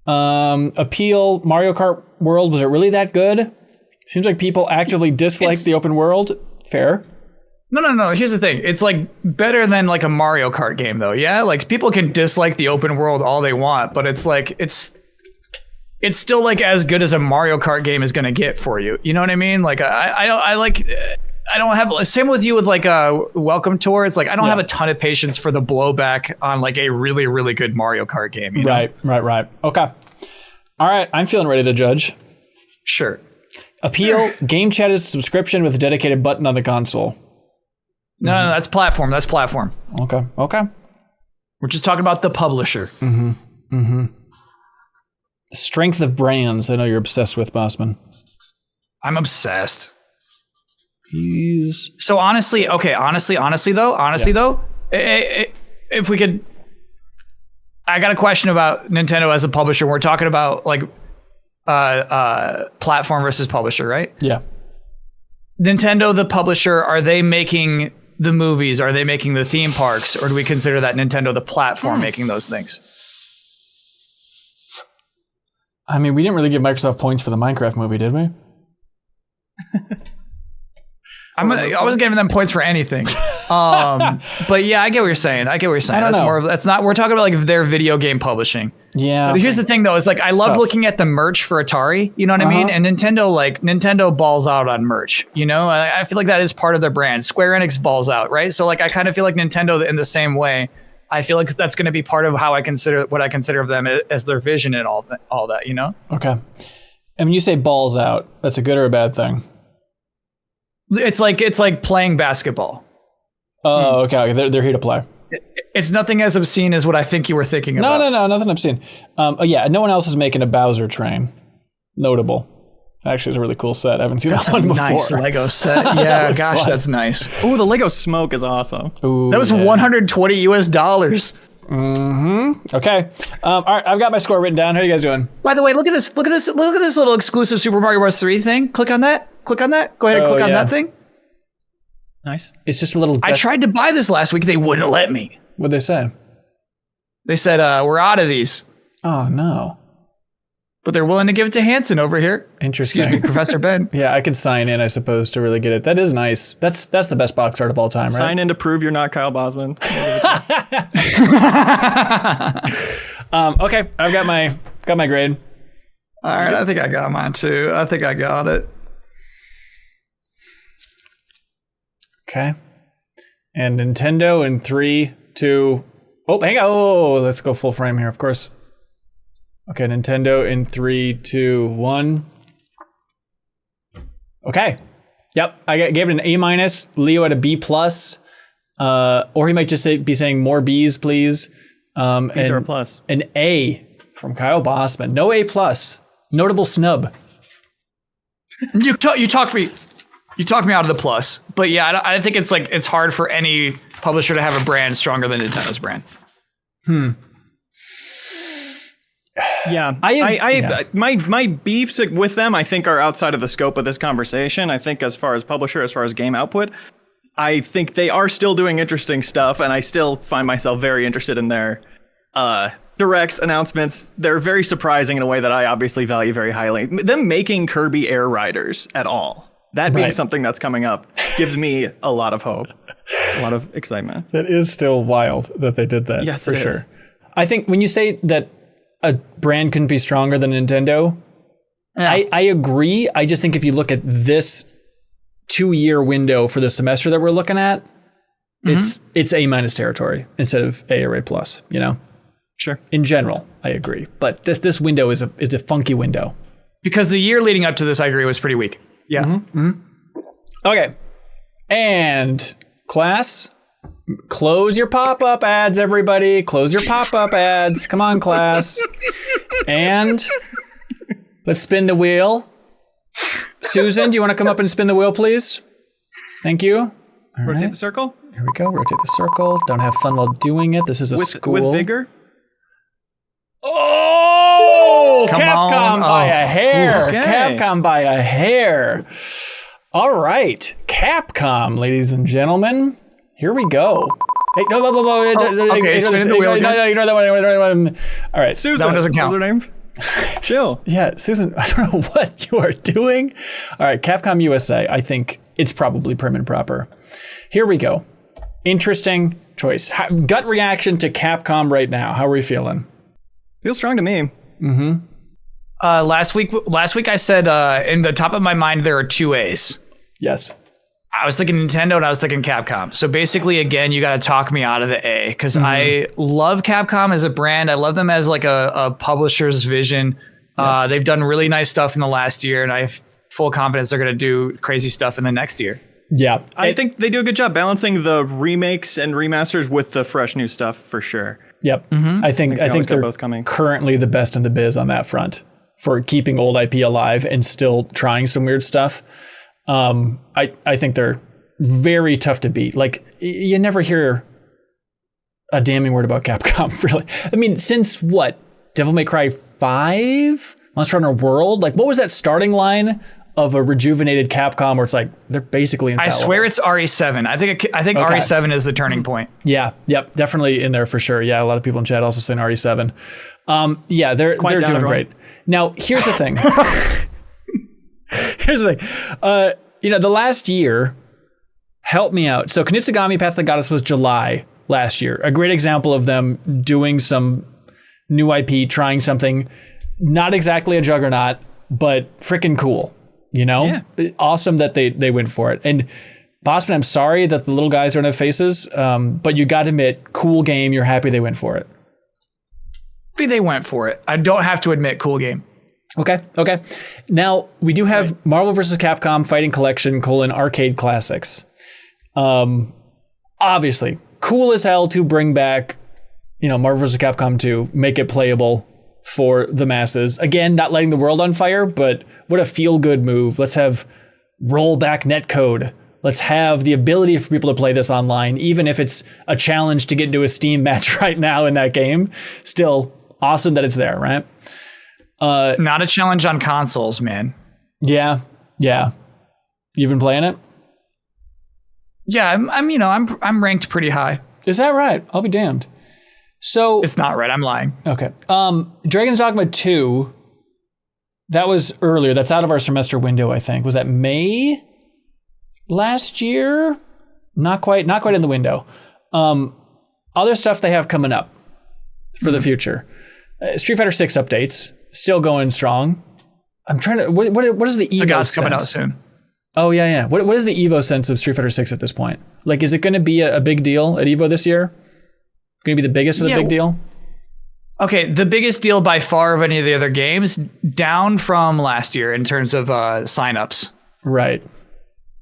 Appeal, Mario Kart World. Was it really that good? Seems like people actively dislike the open world. Fair. No. Here's the thing. It's like better than like a Mario Kart game, though. Yeah, like people can dislike the open world all they want, but it's like it's still like as good as a Mario Kart game is going to get for you. You know what I mean? Like I don't have, same with you with like a Welcome Tour. It's like I don't have a ton of patience for the blowback on like a really, really good Mario Kart game. You know? Right. Okay. All right. I'm feeling ready to judge. Sure. Appeal, Game Chat is a subscription with a dedicated button on the console. No, that's platform. That's platform. Okay. We're just talking about the publisher. The strength of brands. I know you're obsessed with, Bossman. I'm obsessed. So honestly though, if we could, I got a question about Nintendo as a publisher. We're talking about like platform versus publisher, right? Yeah. Nintendo, the publisher, are they making the movies? Are they making the theme parks? Or do we consider that Nintendo, the platform, making those things? I mean, we didn't really give Microsoft points for the Minecraft movie, did we? I wasn't giving them points for anything. But yeah, I get what you're saying. That's not, we're talking about like their video game publishing. Yeah. But here's the thing though, is like I love looking at the merch for Atari, you know what I mean? And Nintendo balls out on merch, you know? I feel like that is part of their brand. Square Enix balls out, right? So like I kind of feel like Nintendo in the same way. I feel like that's going to be part of how I consider of them as their vision and all that, you know? Okay. And when you say balls out, that's a good or a bad thing? It's like playing basketball. Oh, okay. They're here to play. It's nothing as obscene as what I think you were thinking about. No, nothing obscene. No one else is making a Bowser train. Notable. Actually, it's a really cool set. I haven't seen that one before. Nice Lego set. Yeah, gosh, fun. That's nice. Ooh, the Lego smoke is awesome. Ooh, that was $120 US. Okay. All right, I've got my score written down. How are you guys doing? By the way, look at this little exclusive Super Mario Bros. 3 thing. Click on that. Go ahead and click on that thing. Nice. It's just a little... I tried to buy this last week. They wouldn't let me. What'd they say? They said, we're out of these. Oh, no. But they're willing to give it to Hanson over here. Interesting. Excuse me, Professor Ben. Yeah, I could sign in, I suppose, to really get it. That is nice. That's the best box art of all time, right? Sign in to prove you're not Kyle Bosman. Okay, I've got my grade. All right, I think I got mine too. I think I got it. Okay. And Nintendo in 3, 2... Oh, hang on. Oh, let's go full frame here, of course. Okay, Nintendo in 3, 2, 1. Okay. Yep, I gave it an A-. Leo at a B+. Or he might just be saying more B's, please. B's are a plus. An A from Kyle Bossman. No A+. Notable snub. You talked me out of the plus. But yeah, I think it's hard for any publisher to have a brand stronger than Nintendo's brand. Yeah, my beefs with them, I think, are outside of the scope of this conversation. I think as far as publisher, as far as game output, I think they are still doing interesting stuff, and I still find myself very interested in their directs, announcements. They're very surprising in a way that I obviously value very highly. Them making Kirby Air Riders at all, that being something that's coming up, gives me a lot of hope, a lot of excitement. That is still wild that they did that. Yes, for sure. I think when you say that a brand couldn't be stronger than Nintendo, I agree. I just think if you look at this 2-year window for the semester that we're looking at, it's A- territory instead of A or A+, you know? Sure. In general, I agree. But this window is a funky window. Because the year leading up to this, I agree, was pretty weak. Yeah. Okay. And class, close your pop-up ads, everybody. Close your pop-up ads. Come on, class. And let's spin the wheel. Susan, do you want to come up and spin the wheel, please? Thank you. All Rotate right. the circle. Here we go. Rotate the circle. Don't have fun while doing it. This is a school. With vigor. Oh! Come Capcom on. by a hair. Okay. Capcom by a hair. All right. Capcom, ladies and gentlemen. Here we go. Hey, no. Okay, spin the wheel again. Ignore that one. All right. Susan. That one doesn't count. What's her name? Chill. Yeah, Susan, I don't know what you are doing. All right, Capcom USA. I think it's probably prim and proper. Here we go. Interesting choice. Gut reaction to Capcom right now. How are we feeling? Feels strong to me. Last week I said in the top of my mind there are 2 A's. Yes. I was thinking Nintendo and I was thinking Capcom. So basically, again, you got to talk me out of the A because I love Capcom as a brand. I love them as like a publisher's vision. They've done really nice stuff in the last year, and I have full confidence they're going to do crazy stuff in the next year. Yeah. I think they do a good job balancing the remakes and remasters with the fresh new stuff for sure. Yep. I think they're both coming. currently the best in the biz on that front for keeping old IP alive and still trying some weird stuff. I think they're very tough to beat. Like, you never hear a damning word about Capcom, really. I mean, since what? Devil May Cry 5? Monster Hunter World? Like, what was that starting line of a rejuvenated Capcom where it's like, they're basically infallible? I swear it's RE7. I think Okay. RE7 is the turning point. Yeah, yep, definitely in there for sure. Yeah, a lot of people in chat also saying RE7. Yeah, they're down, doing everyone. great. Now, here's the thing. Here's the thing. The last year, help me out. So Kunitsugami Path of the Goddess was July last year. A great example of them doing some new IP, trying something, not exactly a juggernaut, but freaking cool. Yeah. Awesome that they went for it. And Bossman, I'm sorry that the little guys don't have faces, but you got to admit, cool game. You're happy they went for it. Maybe they went for it. I don't have to admit, cool game. Okay. Now, we do have Marvel vs. Capcom Fighting Collection, arcade classics. Obviously, cool as hell to bring back, Marvel vs. Capcom 2, make it playable for the masses. Again, not lighting the world on fire, but what a feel-good move. Let's have rollback netcode. Let's have the ability for people to play this online, even if it's a challenge to get into a Steam match right now in that game. Still awesome that it's there, right? Not a challenge on consoles, man. Yeah. You've been playing it? Yeah, I'm ranked pretty high. Is that right? I'll be damned. So It's not right. I'm lying. okay. Dragon's Dogma 2, that was earlier. That's out of our semester window, I think. Was that May last year? Not quite in the window. Other stuff they have coming up for the future. Street Fighter 6 updates, still going strong. I'm trying to, what is the Evo God's sense? coming out soon. Oh, yeah. What is the Evo sense of Street Fighter 6 at this point? Like, is it going to be a big deal at Evo this year? Going to be the biggest of the big deal? Okay, the biggest deal by far of any of the other games, down from last year in terms of signups. Right.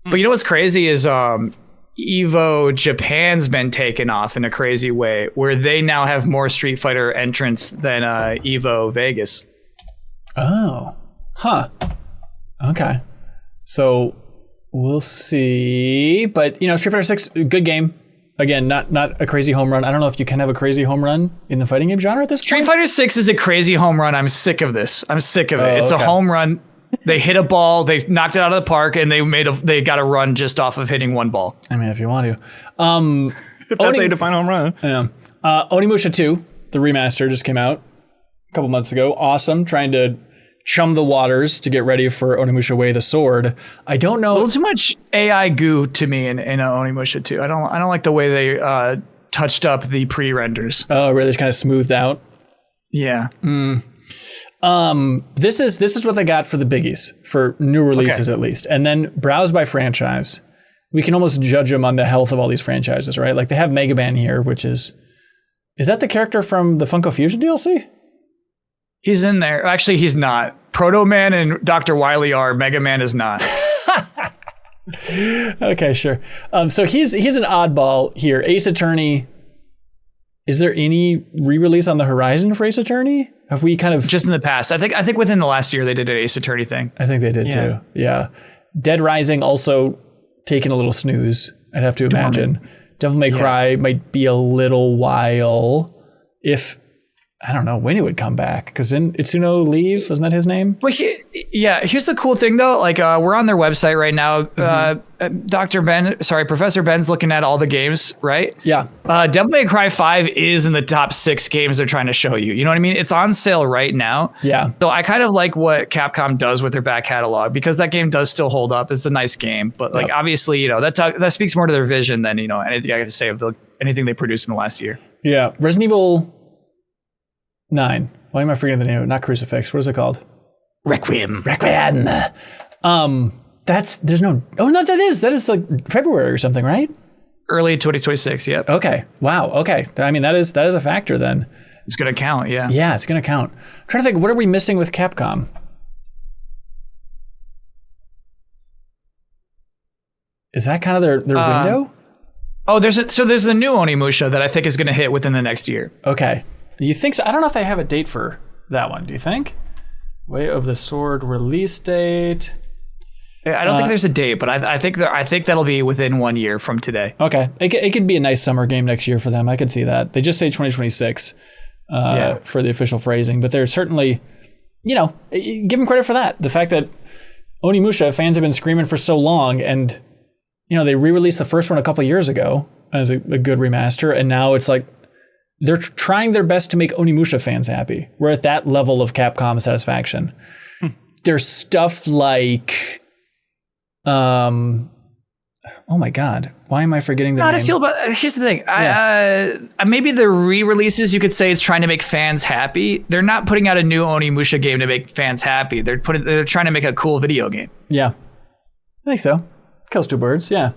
But you know what's crazy is Evo Japan's been taken off in a crazy way, where they now have more Street Fighter entrants than Evo Vegas. Oh. Huh. Okay. So we'll see. But, Street Fighter 6, good game. Again, not a crazy home run. I don't know if you can have a crazy home run in the fighting game genre at this point. Street Fighter 6 is a crazy home run. I'm sick of this. I'm sick of it. It's okay. a home run. They hit a ball, they knocked it out of the park, and they got a run just off of hitting one ball. I mean, if you want to. If that's how you define home run. Yeah. Onimusha 2, the remaster, just came out a couple months ago. Awesome. Trying to chum the waters to get ready for Onimusha Way the Sword. I don't know. A little too much AI goo to me in Onimusha 2. I don't like the way they touched up the pre-renders. Oh, really? It's kind of smoothed out? Yeah. This is what they got for the biggies, for new releases at least. And then browse by franchise. We can almost judge them on the health of all these franchises, right? Like they have Mega Man here, which is that the character from the Funko Fusion DLC? He's in there. Actually, he's not. Proto Man and Dr. Wily are. Mega Man is not. Okay, sure. So he's an oddball here. Ace Attorney. Is there any re-release on the horizon for Ace Attorney? Have we kind of just in the past? I think within the last year they did an Ace Attorney thing. I think they did too. Yeah. Dead Rising also taking a little snooze, I'd have to imagine. Devil May Cry might be a little while if I don't know when it would come back, because didn't Itsuno leave? Wasn't that his name? Well, here's the cool thing though. Like we're on their website right now. Professor Ben's looking at all the games, right? Yeah. Devil May Cry 5 is in the top 6 games they're trying to show you. You know what I mean? It's on sale right now. Yeah. So I kind of like what Capcom does with their back catalog, because that game does still hold up. It's a nice game, but like obviously, that speaks more to their vision than anything I got to say of anything they produced in the last year. Yeah. Resident Evil 9. Why am I forgetting the name? Not Crucifix. What is it called? Requiem. That is like February or something, right? Early 2026. Yep. Okay. Wow. Okay. I mean, that is a factor then. It's going to count. Yeah. Yeah, it's going to count. I'm trying to think, what are we missing with Capcom? Is that kind of their window? Oh, there's a new Onimusha that I think is going to hit within the next year. Okay. You think so? I don't know if they have a date for that one. Do you think? Way of the Sword release date. I don't think there's a date, but I think that'll be within 1 year from today. Okay, it could be a nice summer game next year for them. I could see that. They just say 2026 for the official phrasing, but they're certainly, give them credit for that. The fact that Onimusha fans have been screaming for so long, and they re-released the first one a couple years ago as a good remaster, and now it's like they're trying their best to make Onimusha fans happy. We're at that level of Capcom satisfaction. There's stuff like, oh my God, why am I forgetting the name? How do I feel about? Here's the thing. Maybe the re-releases, you could say it's trying to make fans happy. They're not putting out a new Onimusha game to make fans happy. They're trying to make a cool video game. Yeah, I think so. Kills two birds. Yeah.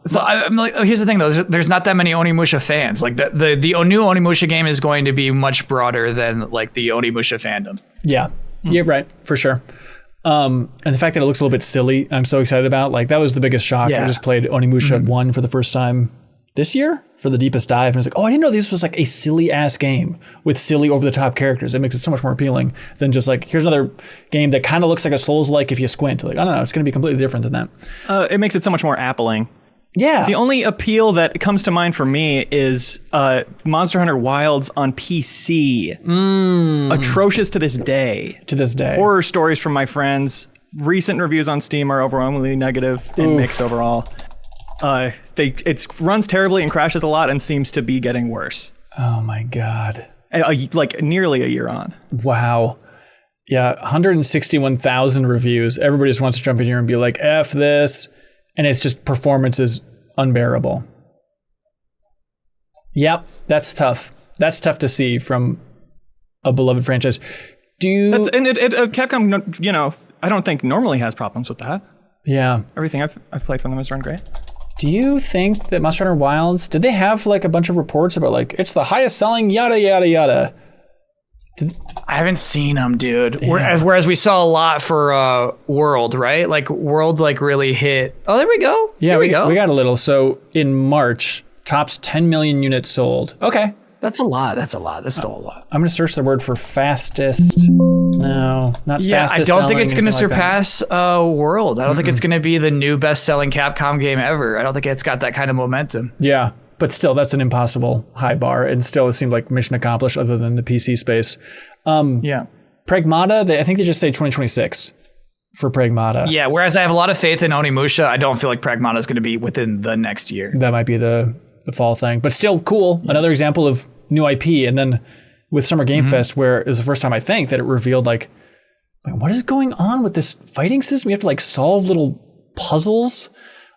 So I'm like, here's the thing though. There's not that many Onimusha fans. Like the new Onimusha game is going to be much broader than like the Onimusha fandom. Yeah. Yeah. Right. For sure. And the fact that it looks a little bit silly, I'm so excited about. Like that was the biggest shock. Yeah. I just played Onimusha 1 for the first time this year for the deepest dive, and I was like, oh, I didn't know this was like a silly ass game with silly over the top characters. It makes it so much more appealing than just like, here's another game that kind of looks like a Souls-like if you squint. Like, I don't know, it's going to be completely different than that. It makes it so much more appling. Yeah. The only appeal that comes to mind for me is Monster Hunter Wilds on PC. Atrocious to this day. Horror stories from my friends. Recent reviews on Steam are overwhelmingly negative and mixed overall. It runs terribly and crashes a lot and seems to be getting worse. Oh my God. Like nearly a year on. Wow. Yeah, 161,000 reviews. Everybody just wants to jump in here and be like, F this. And it's just performance is unbearable. Yep, that's tough. That's tough to see from a beloved franchise. Capcom, I don't think normally has problems with that. Yeah. Everything I've played from them has run great. Do you think that Monster Hunter Wilds, did they have like a bunch of reports about like, it's the highest selling yada, yada, yada? I haven't seen them, dude. Yeah. Whereas we saw a lot for World, right? Like World like really hit. Oh, there we go. Yeah, we go. We got a little. So in March, tops 10 million units sold. Okay. That's a lot. That's still a lot. I'm going to search the word for fastest. No, not fastest. I don't think it's going to surpass World. I don't think it's going to be the new best-selling Capcom game ever. I don't think it's got that kind of momentum. Yeah. But still, that's an impossible high bar. And still, it seemed like mission accomplished other than the PC space. Pragmata, I think they just say 2026 for Pragmata. Yeah, whereas I have a lot of faith in Onimusha, I don't feel like Pragmata is going to be within the next year. That might be the fall thing. But still cool. Yeah. Another example of new IP. And then with Summer Game Fest, where it was the first time I think that it revealed like what is going on with this fighting system? You have to like solve little puzzles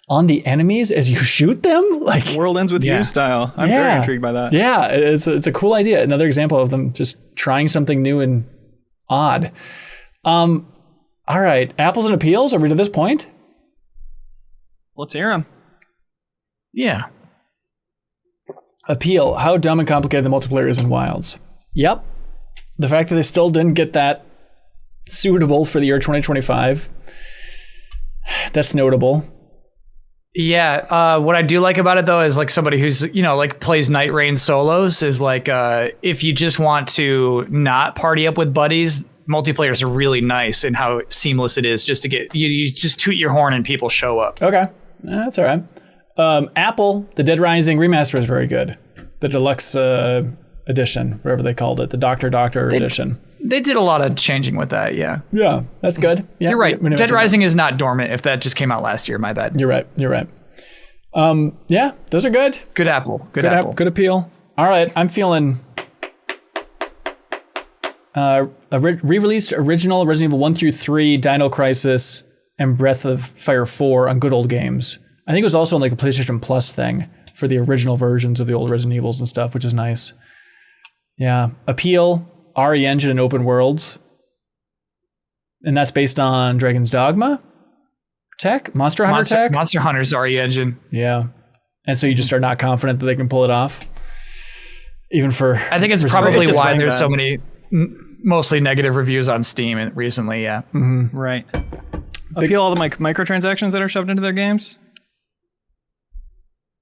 on the enemies as you shoot them, like World Ends With You style. I'm very intrigued by that. Yeah, it's a cool idea. Another example of them just trying something new and Odd. All right. Apples and appeals. Are we to this point? Let's hear them. Yeah. Appeal. How dumb and complicated the multiplayer is in Wilds. Yep. The fact that they still didn't get that suitable for the year 2025. That's notable. Yeah, what I do like about it though is like somebody who's, you know, like plays Night Rain solos is like if you just want to not party up with buddies, multiplayer is really nice in how seamless it is just to get you just toot your horn and people show up. Okay. That's all right. Apple, the Dead Rising remaster is very good. The deluxe edition, whatever they called it, the Doctor edition. They did a lot of changing with that, yeah. Yeah, that's good. Yeah, you're right. Dead Rising is not dormant if that just came out last year. My bad. You're right. Yeah, those are good. Good Apple. Good Apple. Good appeal. All right, I'm feeling a re-released original Resident Evil 1 through 3, Dino Crisis, and Breath of Fire 4 on Good Old Games. I think it was also on like the PlayStation Plus thing for the original versions of the old Resident Evils and stuff, which is nice. Yeah, appeal. RE Engine and open worlds. And that's based on Dragon's Dogma tech? Monster Hunter tech? Monster Hunter's RE Engine. Yeah. And so you just are not confident that they can pull it off? Even for... I think it's probably why there's so many mostly negative reviews on Steam recently, yeah. Mm-hmm. Right. Appeal all the microtransactions that are shoved into their games.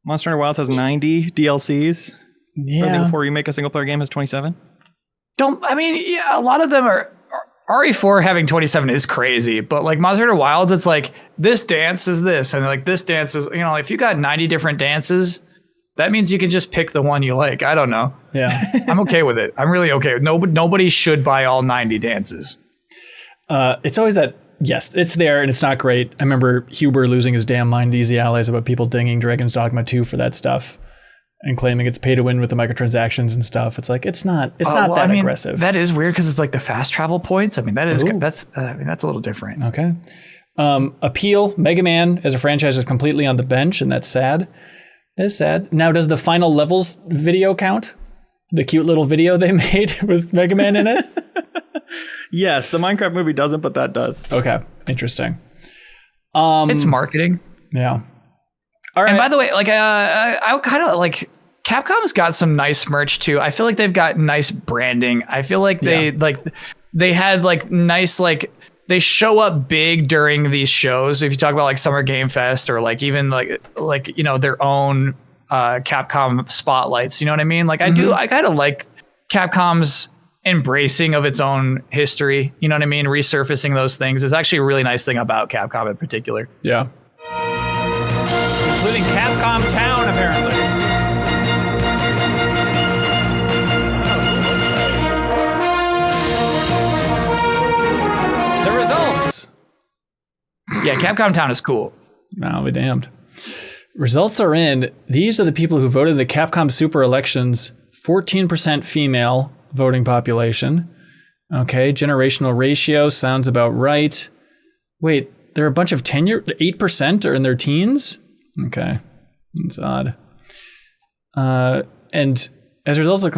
Monster Hunter Wilds has 90 DLCs. Yeah. Before you make a single player game has 27. A lot of them are RE4 having 27 is crazy, but like Monster Hunter Wilds, it's like this dance is this, and like this dance is, you know, if you got 90 different dances, that means you can just pick the one you like. I don't know. Yeah. I'm okay with it. I'm really okay with it. Nobody should buy all 90 dances. It's always that, yes, it's there and it's not great. I remember Huber losing his damn mind to Easy Allies about people dinging Dragon's Dogma 2 for that stuff. And claiming it's pay to win with the microtransactions and stuff. It's like it's not that aggressive. That is weird because it's like the fast travel points. I mean, that's a little different. Okay. Appeal, Mega Man as a franchise is completely on the bench, and that's sad. That is sad. Now, does the final levels video count? The cute little video they made with Mega Man in it? Yes, the Minecraft movie doesn't, but that does. Okay, interesting. It's marketing. Yeah. All right. And by the way, like I kind of like Capcom's got some nice merch too. I feel like they've got nice branding. I feel like they had like nice, like they show up big during these shows. If you talk about like Summer Game Fest or like even like you know their own Capcom spotlights, you know what I mean? Like I kind of like Capcom's embracing of its own history. You know what I mean? Resurfacing those things is actually a really nice thing about Capcom in particular. Yeah. Including Capcom Town, apparently. The results. Yeah, Capcom Town is cool. I'll be damned. Results are in. These are the people who voted in the Capcom Super Elections. 14% female voting population. Okay, generational ratio sounds about right. Wait, there are a bunch of tenure. 8% are in their teens? Okay, that's odd. And as a result of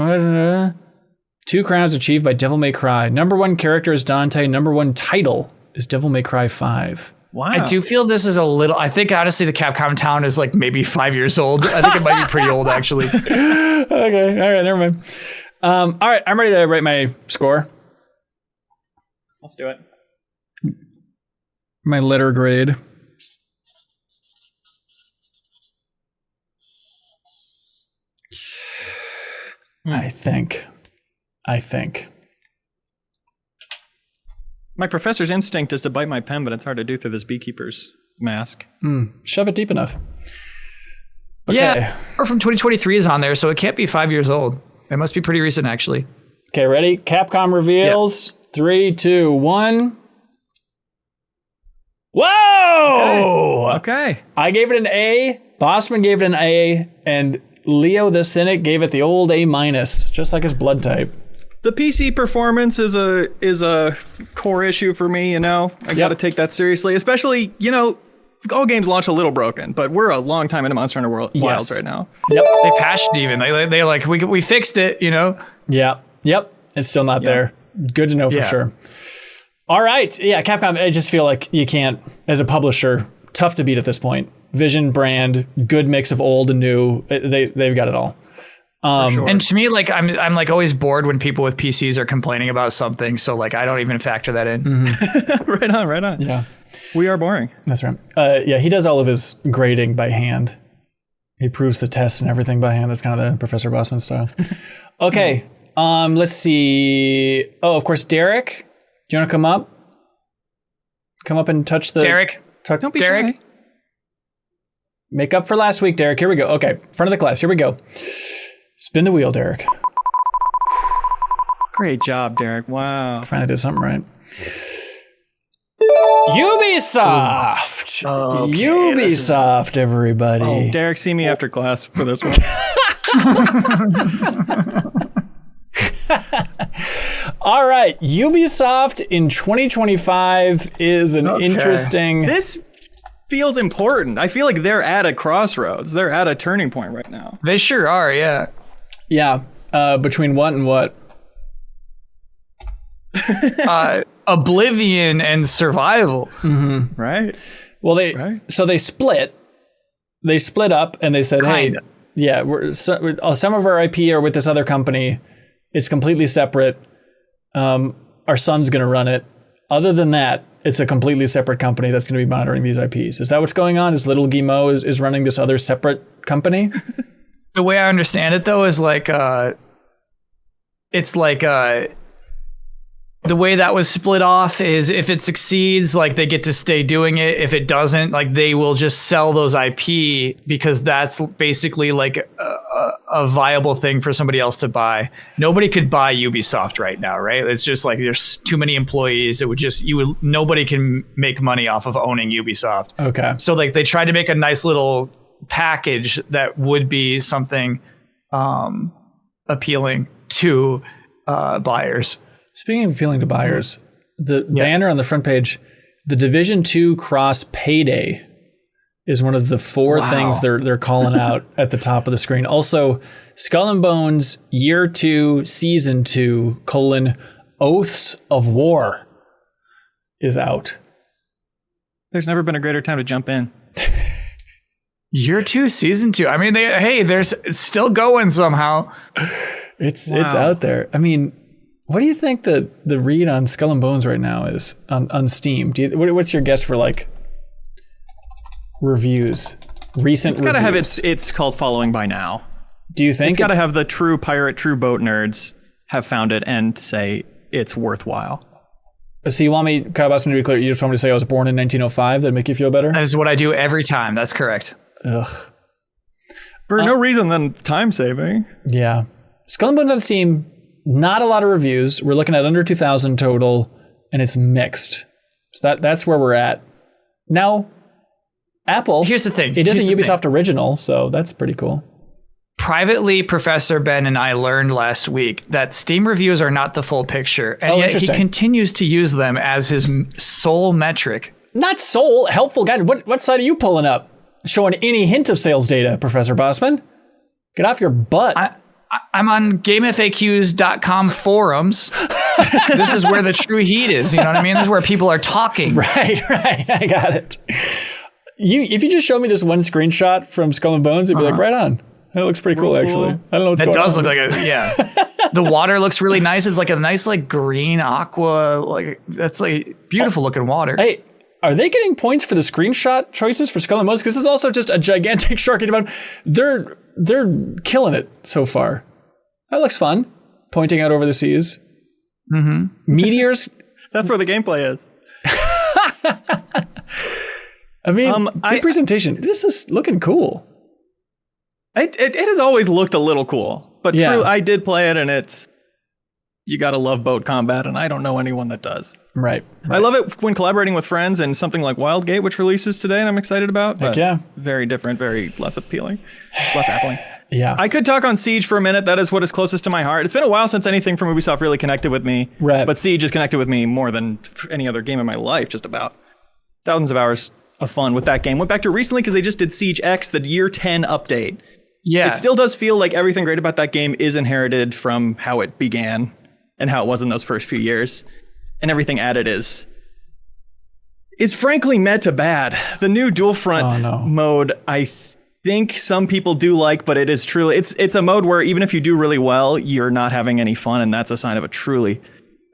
2 crowns achieved by Devil May Cry. Number 1 character is Dante. Number 1 title is Devil May Cry 5. Wow. I do feel this is a little. I think honestly, the Capcom Town is like maybe 5 years old. I think it might be pretty old actually. Okay, all right, never mind. All right, I'm ready to write my score. Let's do it. My letter grade. I think. My professor's instinct is to bite my pen, but it's hard to do through this beekeeper's mask. Shove it deep enough. Okay. Yeah, or from 2023 is on there, so it can't be 5 years old. It must be pretty recent, actually. Okay, ready? Capcom reveals. Yep. 3, 2, 1. Whoa! Okay. I gave it an A. Bossman gave it an A, and Leo the Cynic gave it the old A-, just like his blood type. The PC performance is a core issue for me, you know. I got to take that seriously, especially, you know, all games launch a little broken, but we're a long time into Monster Hunter Wilds right now. Yep. They patched even. They like we fixed it, you know. Yeah. Yep. It's still not there. Good to know for sure. All right. Yeah, Capcom, I just feel like you can't, as a publisher, tough to beat at this point. Vision, brand, good mix of old and new. They've got it all. Sure. And to me, like I'm like always bored when people with PCs are complaining about something. So like I don't even factor that in. Mm-hmm. Right on. Yeah. We are boring. That's right. Yeah, he does all of his grading by hand. He proves the tests and everything by hand. That's kind of the Professor Bossman style. Okay. Let's see. Oh, of course, Derek. Do you want to come up? Come up and touch the... Derek. Don't be Derek. shy. Make up for last week, Derek. Here we go. Okay. Front of the class. Here we go. Spin the wheel, Derek. Great job, Derek. Wow. Finally did something right. Ubisoft. Oh, okay. Ubisoft, everybody. Oh, Derek, see me after class for this one. All right. Ubisoft in 2025 is an interesting... This feels important. I feel like they're at a crossroads. They're at a turning point right now. They sure are, yeah. Yeah. Between what and what? Oblivion and survival. Mm-hmm. Right? Well, so they split. They split up and they said, Kinda. hey, yeah, some of our IP are with this other company. It's completely separate. Our son's going to run it. Other than that, it's a completely separate company that's going to be monitoring these IPs. Is that what's going on? Is Little Guillemot is running this other separate company? The way I understand it, though, is like it's like the way that was split off is if it succeeds, like they get to stay doing it. If it doesn't, like they will just sell those IP because that's basically like a viable thing for somebody else to buy. Nobody could buy Ubisoft right now, right? It's just like there's too many employees. Nobody can make money off of owning Ubisoft. Okay. So like they tried to make a nice little package that would be something appealing to buyers. Speaking of appealing to buyers, the banner on the front page, the Division 2 Cross Payday is one of the four things they're calling out at the top of the screen. Also, Skull and Bones Year 2 Season 2 : Oaths of War is out. There's never been a greater time to jump in. Year 2 Season 2. I mean, it's still going somehow. It's out there. I mean, what do you think the read on Skull and Bones right now is on Steam? What's your guess for like reviews? Recent It's got to reviews? have its cult following by now. Do you think It's got to have the true pirate, true boat nerds have found it and say it's worthwhile. So you want me, Kyle Bossman, to be clear, you just want me to say I was born in 1905? That'd make you feel better? That is what I do every time. That's correct. Ugh. For no reason than time saving. Yeah. Skull and Bones on Steam, not a lot of reviews. We're looking at under 2,000 total, and it's mixed. So that's where we're at. Now, Apple. Here's the thing. It is a Ubisoft original, so that's pretty cool. Privately, Professor Ben and I learned last week that Steam reviews are not the full picture, and yet he continues to use them as his sole metric. Not sole, helpful guide. What site are you pulling up? Showing any hint of sales data, Professor Bossman? Get off your butt. I'm on GameFAQs.com forums. This is where the true heat is. You know what I mean? This is where people are talking. Right. I got it. If you just show me this one screenshot from Skull and Bones, it'd be like, right on. That looks pretty cool, actually. I don't know what's going on. It does look like the water looks really nice. It's like a nice, like green aqua, like that's like beautiful looking water. Hey, are they getting points for the screenshot choices for Skull and Bones? Because this is also just a gigantic shark. They're killing it so far. That looks fun. Pointing out over the seas. Mm-hmm. Meteors. That's where the gameplay is. I mean, good presentation. This is looking cool. It has always looked a little cool, but true, I did play it, and you gotta love boat combat, and I don't know anyone that does. Right. I love it when collaborating with friends and something like Wildgate, which releases today, and I'm excited about. But very different, very less appealing, less appealing. Yeah. I could talk on Siege for a minute. That is what is closest to my heart. It's been a while since anything from Ubisoft really connected with me. Right. But Siege has connected with me more than any other game in my life, just about. Thousands of hours of fun with that game. Went back to recently because they just did Siege X, the year 10 update. Yeah. It still does feel like everything great about that game is inherited from how it began. and how it was in those first few years. And everything added is frankly meta bad. The new dual front mode, I think some people do like, but it is truly, it's a mode where even if you do really well, you're not having any fun, and that's a sign of a truly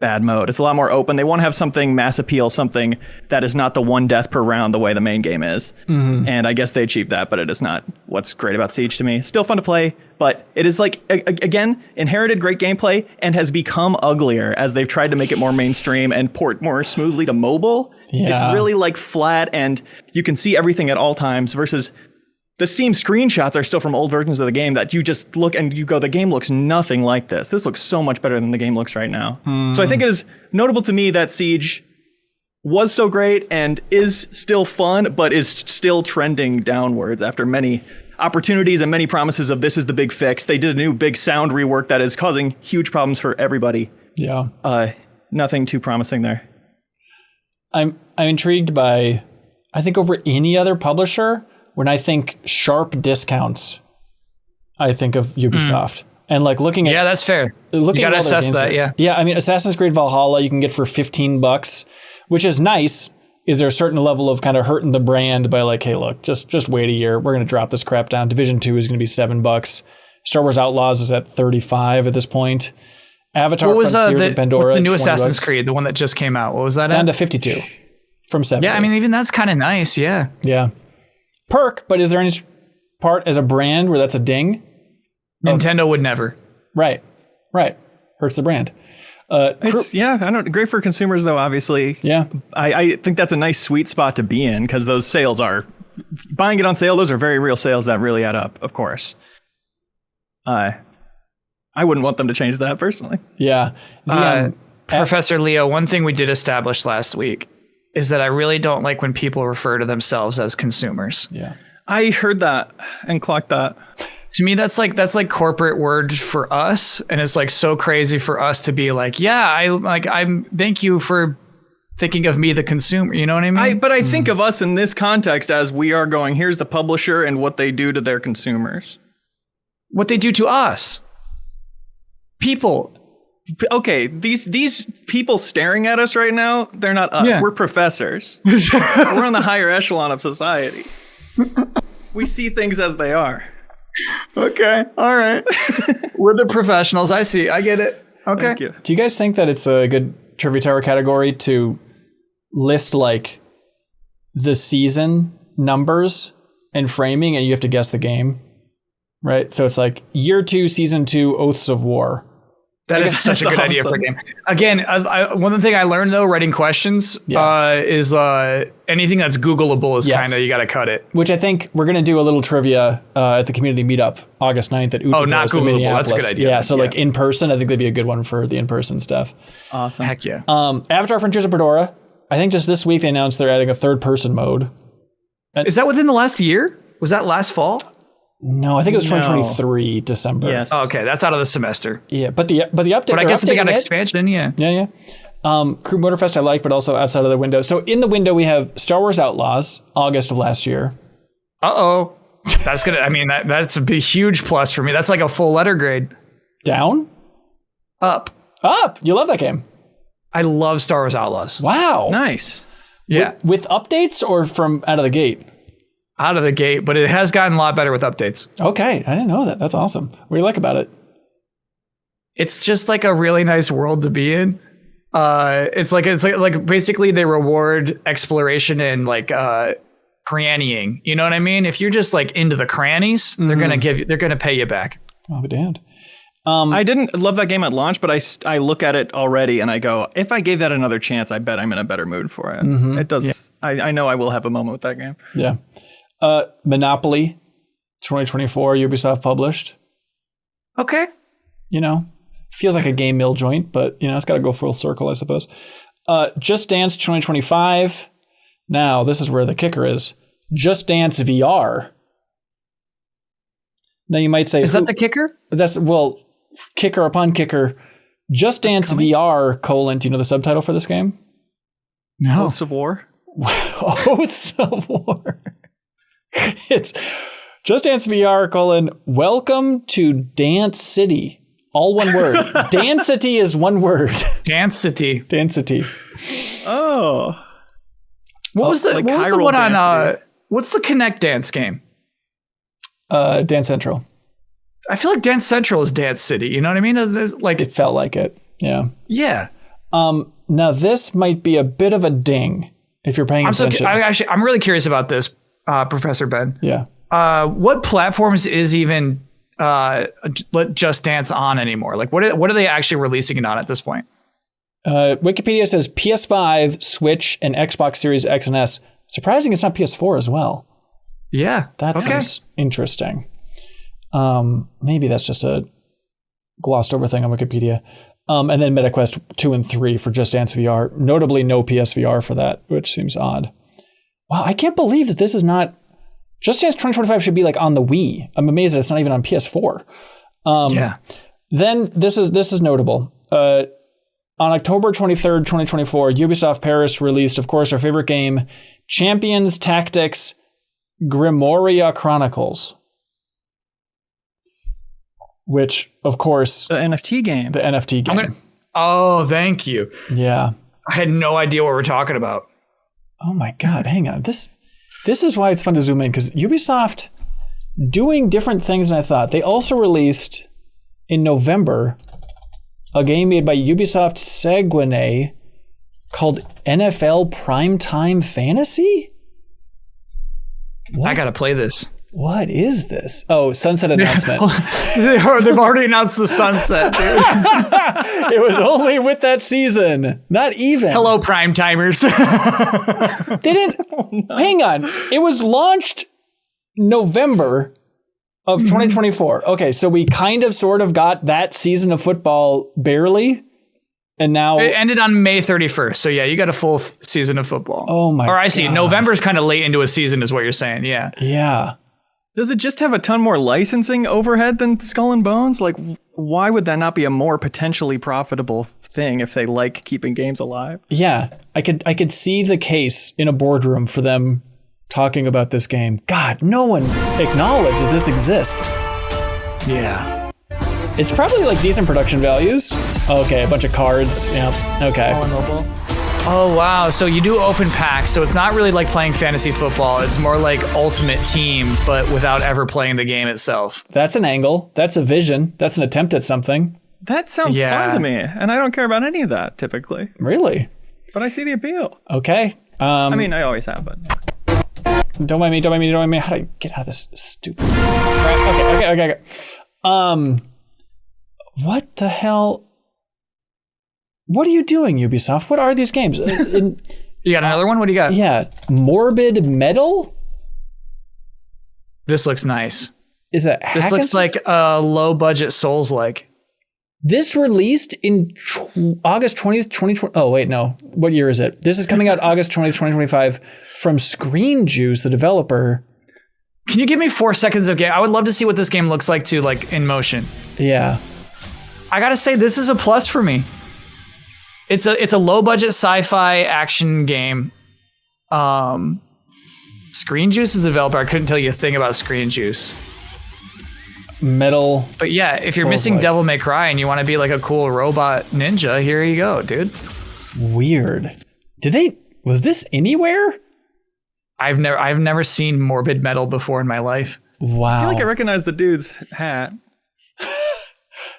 bad mode. It's a lot more open. They want to have something mass appeal, something that is not the one death per round the way the main game is. And I guess they achieved that, but it is not what's great about Siege to me. Still fun to play, but it is like, again, inherited great gameplay and has become uglier as they've tried to make it more mainstream and port more smoothly to mobile. It's really like flat, and you can see everything at all times, versus the Steam screenshots are still from old versions of the game that you just look and you go, the game looks nothing like this. This looks so much better than the game looks right now. So I think it is notable to me that Siege was so great and is still fun, but is still trending downwards after many opportunities and many promises of this is the big fix. They did a new big sound rework that is causing huge problems for everybody. Nothing too promising there. I'm intrigued by, I think over any other publisher, when I think sharp discounts, I think of Ubisoft. And like looking at... Yeah, that's fair. You gotta assess that, yeah. Yeah, I mean, Assassin's Creed Valhalla, you can get for $15, which is nice. Is there a certain level of kind of hurting the brand by like, hey, look, just wait a year. We're going to drop this crap down. Division 2 is going to be $7. Star Wars Outlaws is at $35 at this point. Avatar Frontiers of Pandora, what's the new $20. Assassin's Creed, the one that just came out? What was that down at? to $52 from $70. Yeah, I mean, even that's kind of nice, yeah. Yeah. Perk, but is there any part as a brand where that's a ding? Nintendo would never. Right. Hurts the brand. I don't. Great for consumers though. Obviously. Yeah. I think that's a nice sweet spot to be in, because those sales are, buying it on sale. Those are very real sales that really add up. Of course. I wouldn't want them to change that personally. Yeah. Professor Leo, one thing we did establish last week is that I really don't like when people refer to themselves as consumers. Yeah. I heard that and clocked that. To me, that's like corporate word for us, and it's like so crazy for us to be like, yeah, I'm thank you for thinking of me, the consumer. You know what I mean? But I think of us in this context as we are going, here's the publisher and what they do to their consumers. What they do to us. People. Okay, these people staring at us right now, they're not us. Yeah. We're professors. We're on the higher echelon of society. We see things as they are. Okay, all right. We're the professionals. I see. I get it. Okay. Thank you. Do you guys think that it's a good Trivia Tower category to list like the season numbers and framing, and you have to guess the game? Right? So it's like year 2, season 2, Oaths of War. That is such a good idea for a game. Again, one of the things I learned though, writing questions, is anything that's Googleable is kind of, you got to cut it. Which I think we're going to do a little trivia at the community meetup August 9th at Ubisoft. Oh, not Googleable. That's a good idea. Yeah, so like in person, I think that'd be a good one for the in-person stuff. Awesome. Heck yeah. Avatar Frontiers of Pandora. I think just this week they announced they're adding a third-person mode. Is that within the last year? Was that last fall? No, I think it was 2023 December. Yes. Oh, okay, that's out of the semester. Yeah, but the update. But I guess they got an expansion. Yeah. Yeah. Crew Motorfest I like, but also outside of the window. So in the window we have Star Wars Outlaws, August of last year. Uh-oh. That's gonna. I mean, that's a big, huge plus for me. That's like a full letter grade. Down? Up. You love that game. I love Star Wars Outlaws. Wow. Nice. Yeah. With updates or from out of the gate? Out of the gate, but it has gotten a lot better with updates. Okay, I didn't know that. That's awesome. What do you like about it? It's just like a really nice world to be in. It's like basically they reward exploration and like crannying. You know what I mean? If you're just like into the crannies, they're gonna pay you back. Oh, damned. I didn't love that game at launch, but I look at it already and I go, if I gave that another chance, I bet I'm in a better mood for it. It does. Yeah. I know I will have a moment with that game. Yeah. Monopoly 2024 Ubisoft published. Okay. You know, feels like a Game Mill joint, but you know, it's got to go full circle, I suppose. Just Dance 2025. Now, this is where the kicker is. Just Dance VR. Now you might say, is that the kicker? Kicker upon kicker. Just Dance VR : do you know the subtitle for this game? No. Oaths of War. Oaths of War. It's Just Dance VR : Welcome to Dance City. All one word. Dancity is one word. Dancity. Dancity. Oh. What was the one on what's the Kinect dance game? Dance Central. I feel like Dance Central is Dance City. You know what I mean? Like It felt like it. Yeah. Yeah. Now this might be a bit of a ding if you're paying attention. I'm really curious about this, Professor Ben. Yeah. What platforms is even Just Dance on anymore? Like, what are they actually releasing it on at this point? Wikipedia says PS5, Switch, and Xbox Series X and S. Surprising it's not PS4 as well. Yeah. That seems interesting. Maybe that's just a glossed over thing on Wikipedia. And then MetaQuest 2 and 3 for Just Dance VR. Notably no PSVR for that, which seems odd. Wow, I can't believe that this is not... Just Dance 2025 should be like on the Wii. I'm amazed that it's not even on PS4. Yeah. Then this is notable. On October 23rd, 2024, Ubisoft Paris released, of course, our favorite game, Champions Tactics Grimoria Chronicles. Which, of course... The NFT game. The NFT game. Oh, thank you. Yeah. I had no idea what we're talking about. Oh my God, hang on. This is why it's fun to zoom in, because Ubisoft doing different things than I thought. They also released in November a game made by Ubisoft Seguin called NFL Primetime Fantasy? What? I gotta play this. What is this? Oh, sunset announcement. They've already announced the sunset, dude. It was only with that season. Not even. Hello, prime timers. They didn't. Hang on. It was launched November of 2024. Okay, so we kind of sort of got that season of football barely. And now it ended on May 31st. So yeah, you got a full season of football. Oh my God. Or I see. November's kind of late into a season is what you're saying. Yeah. Yeah. Does it just have a ton more licensing overhead than Skull and Bones? Like, why would that not be a more potentially profitable thing if they like keeping games alive? Yeah. I could see the case in a boardroom for them talking about this game. God, no one acknowledged that this exists. Yeah. It's probably like decent production values. Okay, a bunch of cards. Yeah. Okay. Oh, wow. So you do open packs. So it's not really like playing fantasy football. It's more like Ultimate Team, but without ever playing the game itself. That's an angle. That's a vision. That's an attempt at something. That sounds fun to me. And I don't care about any of that typically. Really? But I see the appeal. Okay. I mean, I always have, but... Don't mind me. How do I get out of this stupid... Right. Okay. What the hell... What are you doing, Ubisoft? What are these games? You got another one? What do you got? Yeah. Morbid Metal? This looks nice. Is it This looks like a low-budget Souls-like. This released in August 20th, 2020. Oh, wait, no. What year is it? This is coming out August 20th, 2025 from Screen Juice, the developer. Can you give me 4 seconds of game? I would love to see what this game looks like, too, like in motion. Yeah. I gotta say, this is a plus for me. It's a low budget sci-fi action game. Screen Juice is a developer. I couldn't tell you a thing about Screen Juice. Metal. But yeah, if you're missing Devil May Cry and you want to be like a cool robot ninja, here you go, dude. Weird. Was this anywhere? I've never seen Morbid Metal before in my life. Wow. I feel like I recognize the dude's hat.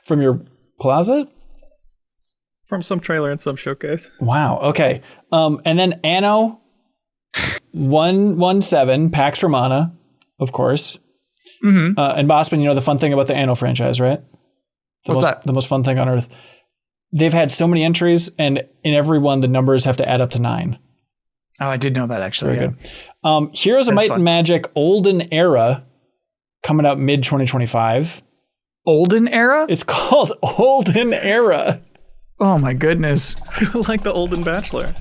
From your closet? From some trailer and some showcase. Wow. Okay. And then Anno 117, Pax Romana, of course. Mm-hmm. And Bossman, you know the fun thing about the Anno franchise, right? What's that? The most fun thing on earth. They've had so many entries, and in every one, the numbers have to add up to 9. Oh, I did know that, actually. Very good. Heroes of Might and Magic Olden Era, coming out mid-2025. Olden Era? It's called Olden Era. Oh my goodness. Like the Olden Bachelor.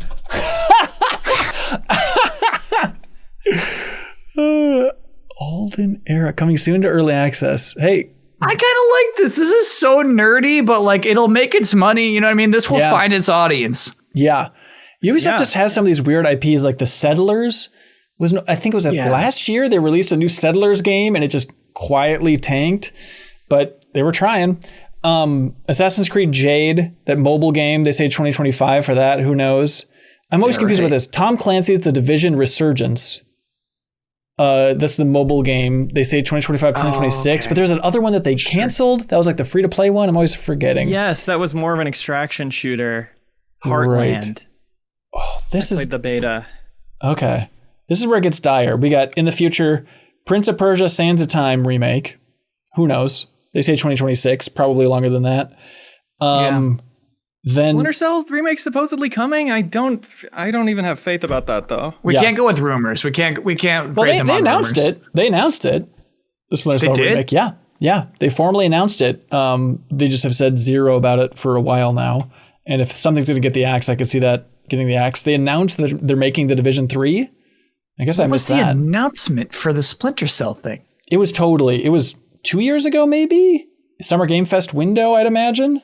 Olden Era, coming soon to early access. Hey. I kind of like this. This is so nerdy, but like it'll make its money. You know what I mean? This will find its audience. Yeah. Ubisoft just has some of these weird IPs like the Settlers. I think it was last year they released a new Settlers game and it just quietly tanked, but they were trying. Assassin's Creed Jade, that mobile game, they say 2025 for that. Who knows? I'm always confused about this. Tom Clancy's The Division Resurgence. This is the mobile game. They say 2025, 2026, but there's that other one that they canceled. That was like the free-to-play one. I'm always forgetting. Yes, that was more of an extraction shooter. Heartland. Right. Oh, this I is played the beta. Okay. This is where it gets dire. We got, in the future, Prince of Persia Sands of Time remake. Who knows? They say 2026, probably longer than that. Then Splinter Cell remake's supposedly coming. I don't even have faith about that though. We can't go with rumors. We can't. Well, they announced it. They announced it. The Splinter Cell remake. Yeah. They formally announced it. They just have said zero about it for a while now. And if something's going to get the axe, I could see that getting the axe. They announced that they're making The Division 3. I guess I missed that. What's the announcement for the Splinter Cell thing? It was 2 years ago, maybe? Summer Game Fest window, I'd imagine.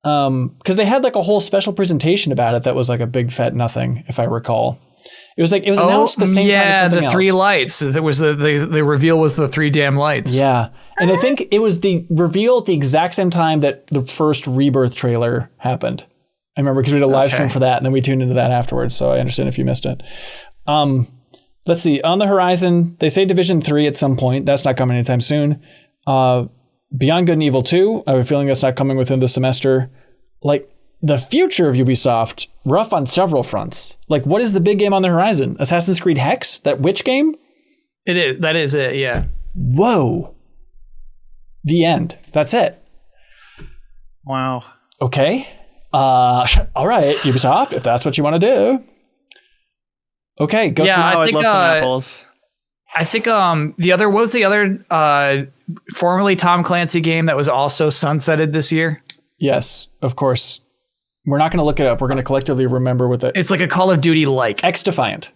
Because they had like a whole special presentation about it that was like a big fat nothing, if I recall. It was announced at the same time as something else. 3 lights. It was the reveal was the 3 damn lights. Yeah. And I think it was the reveal at the exact same time that the first Rebirth trailer happened. I remember because we did a live stream for that, and then we tuned into that afterwards, so I understand if you missed it. Let's see. On the horizon, they say Division 3 at some point. That's not coming anytime soon. Beyond Good and Evil 2, I have a feeling that's not coming within the semester. Like, the future of Ubisoft, rough on several fronts. Like, what is the big game on the horizon? Assassin's Creed Hex? That witch game? It is. That is it, yeah. Whoa. The end. That's it. Wow. Okay. All right, Ubisoft, if that's what you want to do. Okay, go. Yeah, I'd love some apples. I think what was the other formerly Tom Clancy game that was also sunsetted this year? Yes, of course. We're not going to look it up. We're going to collectively remember with it. It's like a Call of Duty like. X-Defiant.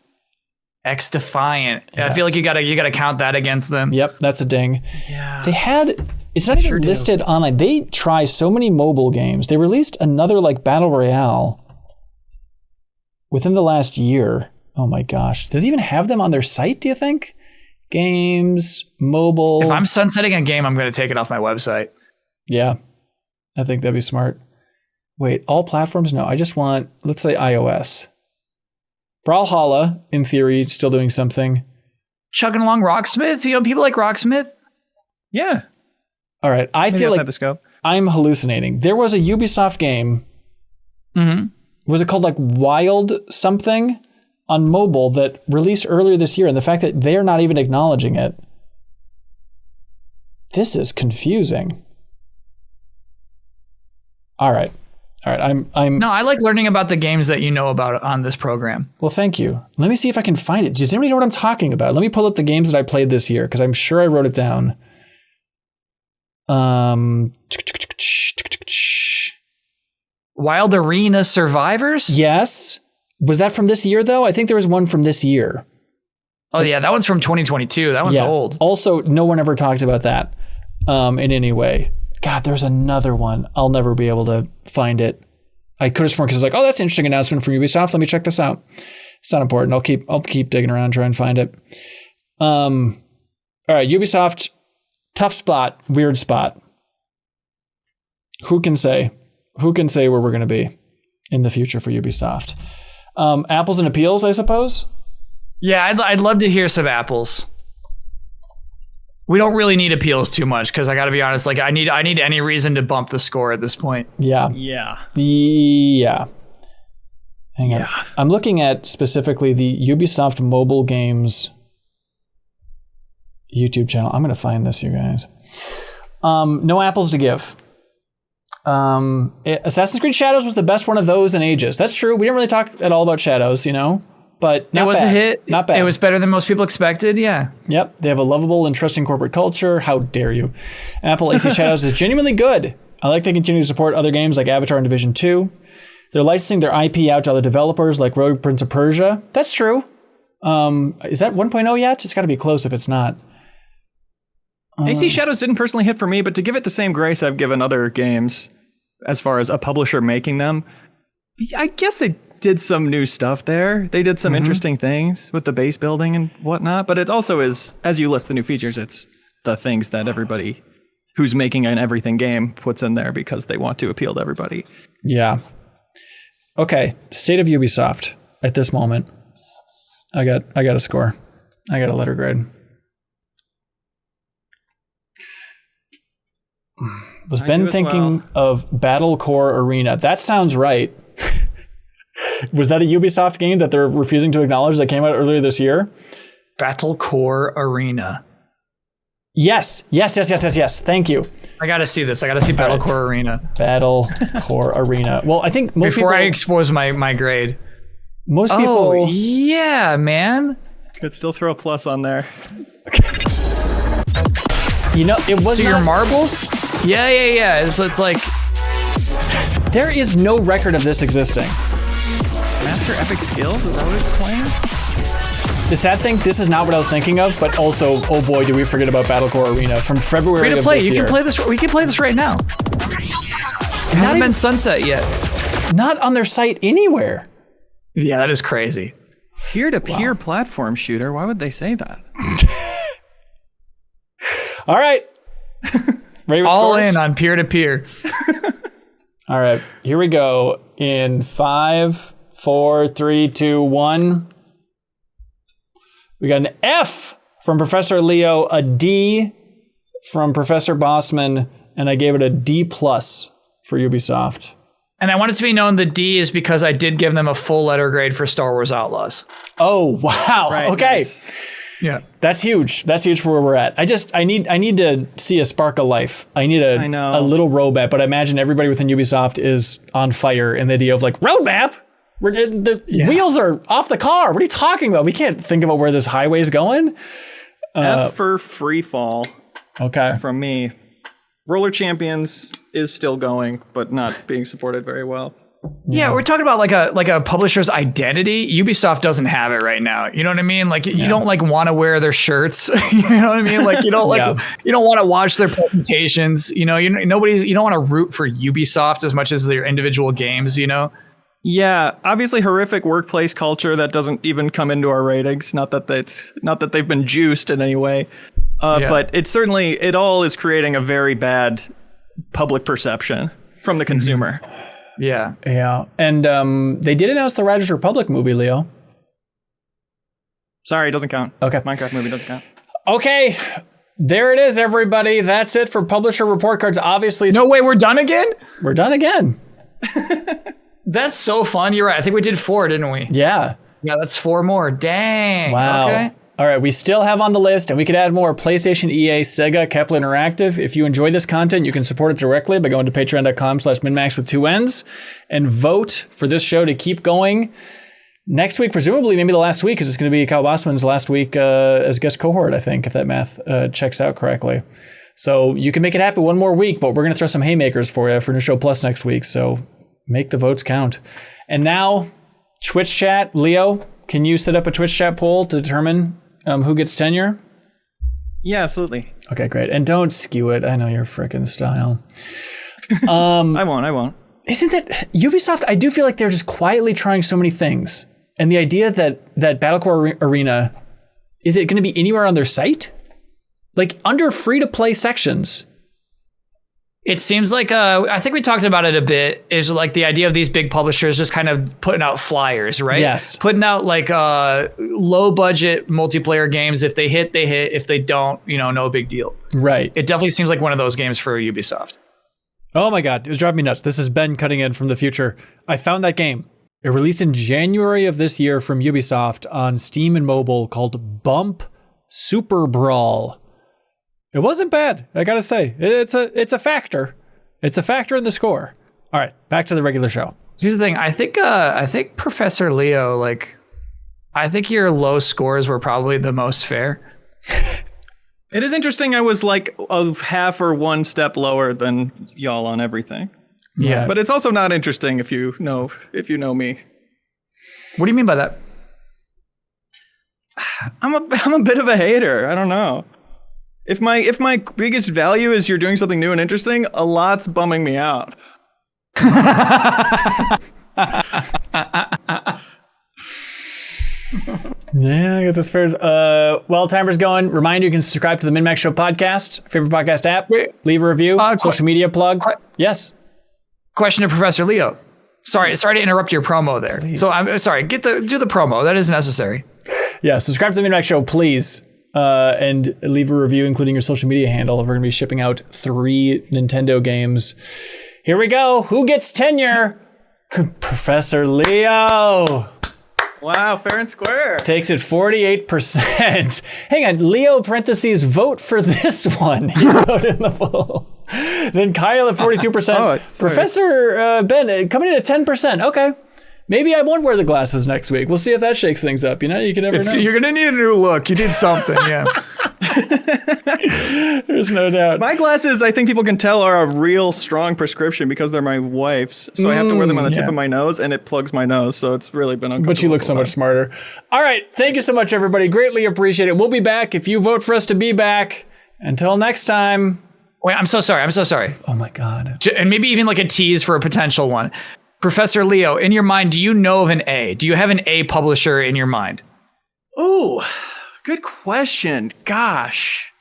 X-Defiant. Yes. I feel like you gotta count that against them. Yep, that's a ding. Yeah. They had, it's not even listed online. They try so many mobile games. They released another like Battle Royale within the last year. Oh my gosh. Do they even have them on their site, do you think? Games, mobile. If I'm sunsetting a game, I'm going to take it off my website. Yeah, I think that'd be smart. Wait, all platforms? No, I just want, let's say iOS. Brawlhalla, in theory, still doing something. Chugging along Rocksmith? You know, people like Rocksmith? Yeah. All right, I feel like the scope. I'm hallucinating. There was a Ubisoft game. Mm-hmm. Was it called like Wild something? On mobile that released earlier this year, and the fact that they're not even acknowledging it. This is confusing. All right. I'm No, I like learning about the games that you know about on this program. Well, thank you. Let me see if I can find it. Does anybody know what I'm talking about? Let me pull up the games that I played this year because I'm sure I wrote it down. Wild Arena Survivors? Yes. Was that from this year, though? I think there was one from this year. Oh, yeah. That one's from 2022. That one's old. Also, no one ever talked about that in any way. God, there's another one. I'll never be able to find it. I could have sworn because it's like, oh, that's an interesting announcement from Ubisoft. Let me check this out. It's not important. I'll keep digging around, try and find it. All right, Ubisoft, tough spot, weird spot. Who can say where we're going to be in the future for Ubisoft? Apples and appeals, I suppose. Yeah, I'd love to hear some apples. We don't really need appeals too much because I got to be honest. Like I need any reason to bump the score at this point. Yeah. Hang on. I'm looking at specifically the Ubisoft mobile games YouTube channel. I'm going to find this, you guys. No apples to give. Assassin's Creed Shadows was the best one of those in ages. That's true. We didn't really talk at all about Shadows, but not it was bad. a hit. Not bad. It was better than most people expected. Yeah. Yep. They have a lovable and trusting corporate culture. How dare you? Apple AC Shadows is genuinely good. I like they continue to support other games like Avatar and Division 2. They're licensing their IP out to other developers like Rogue Prince of Persia. That's true. Is that 1.0 yet? It's got to be close if it's not. AC Shadows didn't personally hit for me, but to give it the same grace I've given other games as far as a publisher making them, I guess they did some new stuff there. They did some interesting things with the base building and whatnot, but it also is, as you list the new features, it's the things that everybody who's making an everything game puts in there because they want to appeal to everybody. Yeah. Okay. State of Ubisoft at this moment. I got a score. I got a letter grade. Was Ben thinking of Battle Core Arena? That sounds right. Was that a Ubisoft game that they're refusing to acknowledge that came out earlier this year? Battle Core Arena. Yes. Thank you. I got to see this. I got to see Battle Core Arena. Battle Core Arena. Well, I think most before people, I expose my grade. Most people. Oh, yeah, man. Could still throw a plus on there. You know, it was. So your marbles? Yeah. So it's like there is no record of this existing. Master Epic Skills? Is that what it's playing? The sad thing, this is not what I was thinking of, but also, oh boy, did we forget about Battle Core Arena from February free to play. Of this You year. can play this. We can play this right now. It hasn't been sunset yet. Not on their site anywhere. Yeah, that is crazy. Peer-to-peer platform shooter. Why would they say that? All right. Ready with All scores? in on peer-to-peer. All right, here we go. In 5, 4, 3, 2, 1. We got an F from Professor Leo, a D from Professor Bossman, and I gave it a D+ for Ubisoft. And I want it to be known the D is because I did give them a full letter grade for Star Wars Outlaws. Oh, wow. Right, okay. nice. Yeah. That's huge. That's huge for where we're at. I need to see a spark of life. I need a little roadmap, but I imagine everybody within Ubisoft is on fire in the idea of like, roadmap? The wheels are off the car. What are you talking about? We can't think about where this highway is going. F for free fall. Okay. From me. Roller Champions is still going, but not being supported very well. Yeah, we're talking about like a publisher's identity. Ubisoft doesn't have it right now. You know what I mean? Like you don't like want to wear their shirts. You know what I mean? Like you don't you don't want to watch their presentations. You know, you don't want to root for Ubisoft as much as their individual games. You know. Yeah, obviously horrific workplace culture that doesn't even come into our ratings. Not that they've been juiced in any way, but it all is creating a very bad public perception from the consumer. Yeah. And they did announce the Riders Republic movie, Leo. Sorry, it doesn't count. Okay. Minecraft movie doesn't count. Okay. There it is, everybody. That's it for publisher report cards. Obviously. No way, we're done again? We're done again. That's so fun. You're right. I think we did 4, didn't we? Yeah. Yeah, that's 4 more. Dang. Wow. Okay. All right, we still have on the list, and we could add more, PlayStation, EA, Sega, Kepler Interactive. If you enjoy this content, you can support it directly by going to patreon.com/MinnMax with 2 N's and vote for this show to keep going. Next week, presumably, maybe the last week, because it's going to be Kyle Bossman's last week as guest cohort, I think, if that math checks out correctly. So you can make it happen one more week, but we're going to throw some haymakers for you for New Show Plus next week. So make the votes count. And now, Twitch chat. Leo, can you set up a Twitch chat poll to determine who gets tenure? Yeah, absolutely. Okay, great. And don't skew it. I know your frickin' style. I won't. Isn't that Ubisoft? I do feel like they're just quietly trying so many things. And the idea that Battlecore Arena, is it going to be anywhere on their site? Like under free-to-play sections. It seems like, I think we talked about it a bit, is like the idea of these big publishers just kind of putting out flyers, right? Yes. Putting out like low budget multiplayer games. If they hit, they hit. If they don't, no big deal. Right. It definitely seems like one of those games for Ubisoft. Oh my God, it was driving me nuts. This is Ben cutting in from the future. I found that game. It released in January of this year from Ubisoft on Steam and mobile called Bump Super Brawl. It wasn't bad, I gotta say. It's a factor. It's a factor in the score. All right, back to the regular show. Here's the thing. I think Professor Leo, I think your low scores were probably the most fair. It is interesting. I was like a half or one step lower than y'all on everything. Yeah, but it's also not interesting if you know me. What do you mean by that? I'm a bit of a hater. I don't know. If my biggest value is you're doing something new and interesting, a lot's bumming me out. Yeah, I guess that's fair. While timer's going, reminder, you can subscribe to the MinnMax Show podcast, favorite podcast app. Leave a review, social media plug. Yes. Question to Professor Leo. Sorry to interrupt your promo there. Please. So I'm sorry. Do the promo. That is necessary. Yeah, subscribe to the MinnMax Show, please, and leave a review, including your social media handle. We're going to be shipping out 3 Nintendo games. Here we go. Who gets tenure? Professor Leo. Wow, fair and square. Takes it 48%. Hang on, Leo parentheses vote for this one. He wrote in the full. Then Kyle at 42%. Professor Ben coming in at 10%. Okay. Maybe I won't wear the glasses next week. We'll see if that shakes things up. You know, you can never know. You're going to need a new look. You need something, yeah. There's no doubt. My glasses, I think people can tell, are a real strong prescription because they're my wife's. So I have to wear them on the tip of my nose, and it plugs my nose. So it's really been uncomfortable. But you look so much smarter. All right. Thank you so much, everybody. Greatly appreciate it. We'll be back if you vote for us to be back. Until next time. Wait, I'm so sorry. Oh, my God. And maybe even like a tease for a potential one. Professor Leo, in your mind, do you know of an A? Do you have an A publisher in your mind? Ooh, good question. Gosh.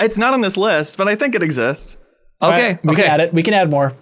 It's not on this list, but I think it exists. Okay. Right, we can add it. We can add more.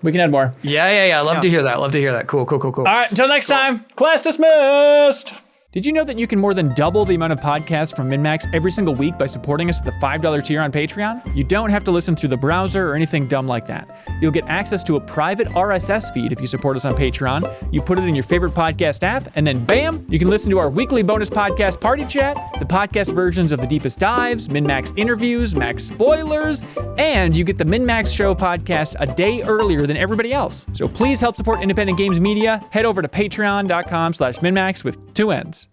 Yeah. Love to hear that. Cool. All right. Until next time, class dismissed. Did you know that you can more than double the amount of podcasts from MinnMax every single week by supporting us at the $5 tier on Patreon? You don't have to listen through the browser or anything dumb like that. You'll get access to a private RSS feed if you support us on Patreon. You put it in your favorite podcast app, and then bam, you can listen to our weekly bonus podcast Party Chat, the podcast versions of The Deepest Dives, MinnMax interviews, Max spoilers, and you get the MinnMax Show podcast a day earlier than everybody else. So please help support independent games media. Head over to patreon.com/MinnMax with 2 N's.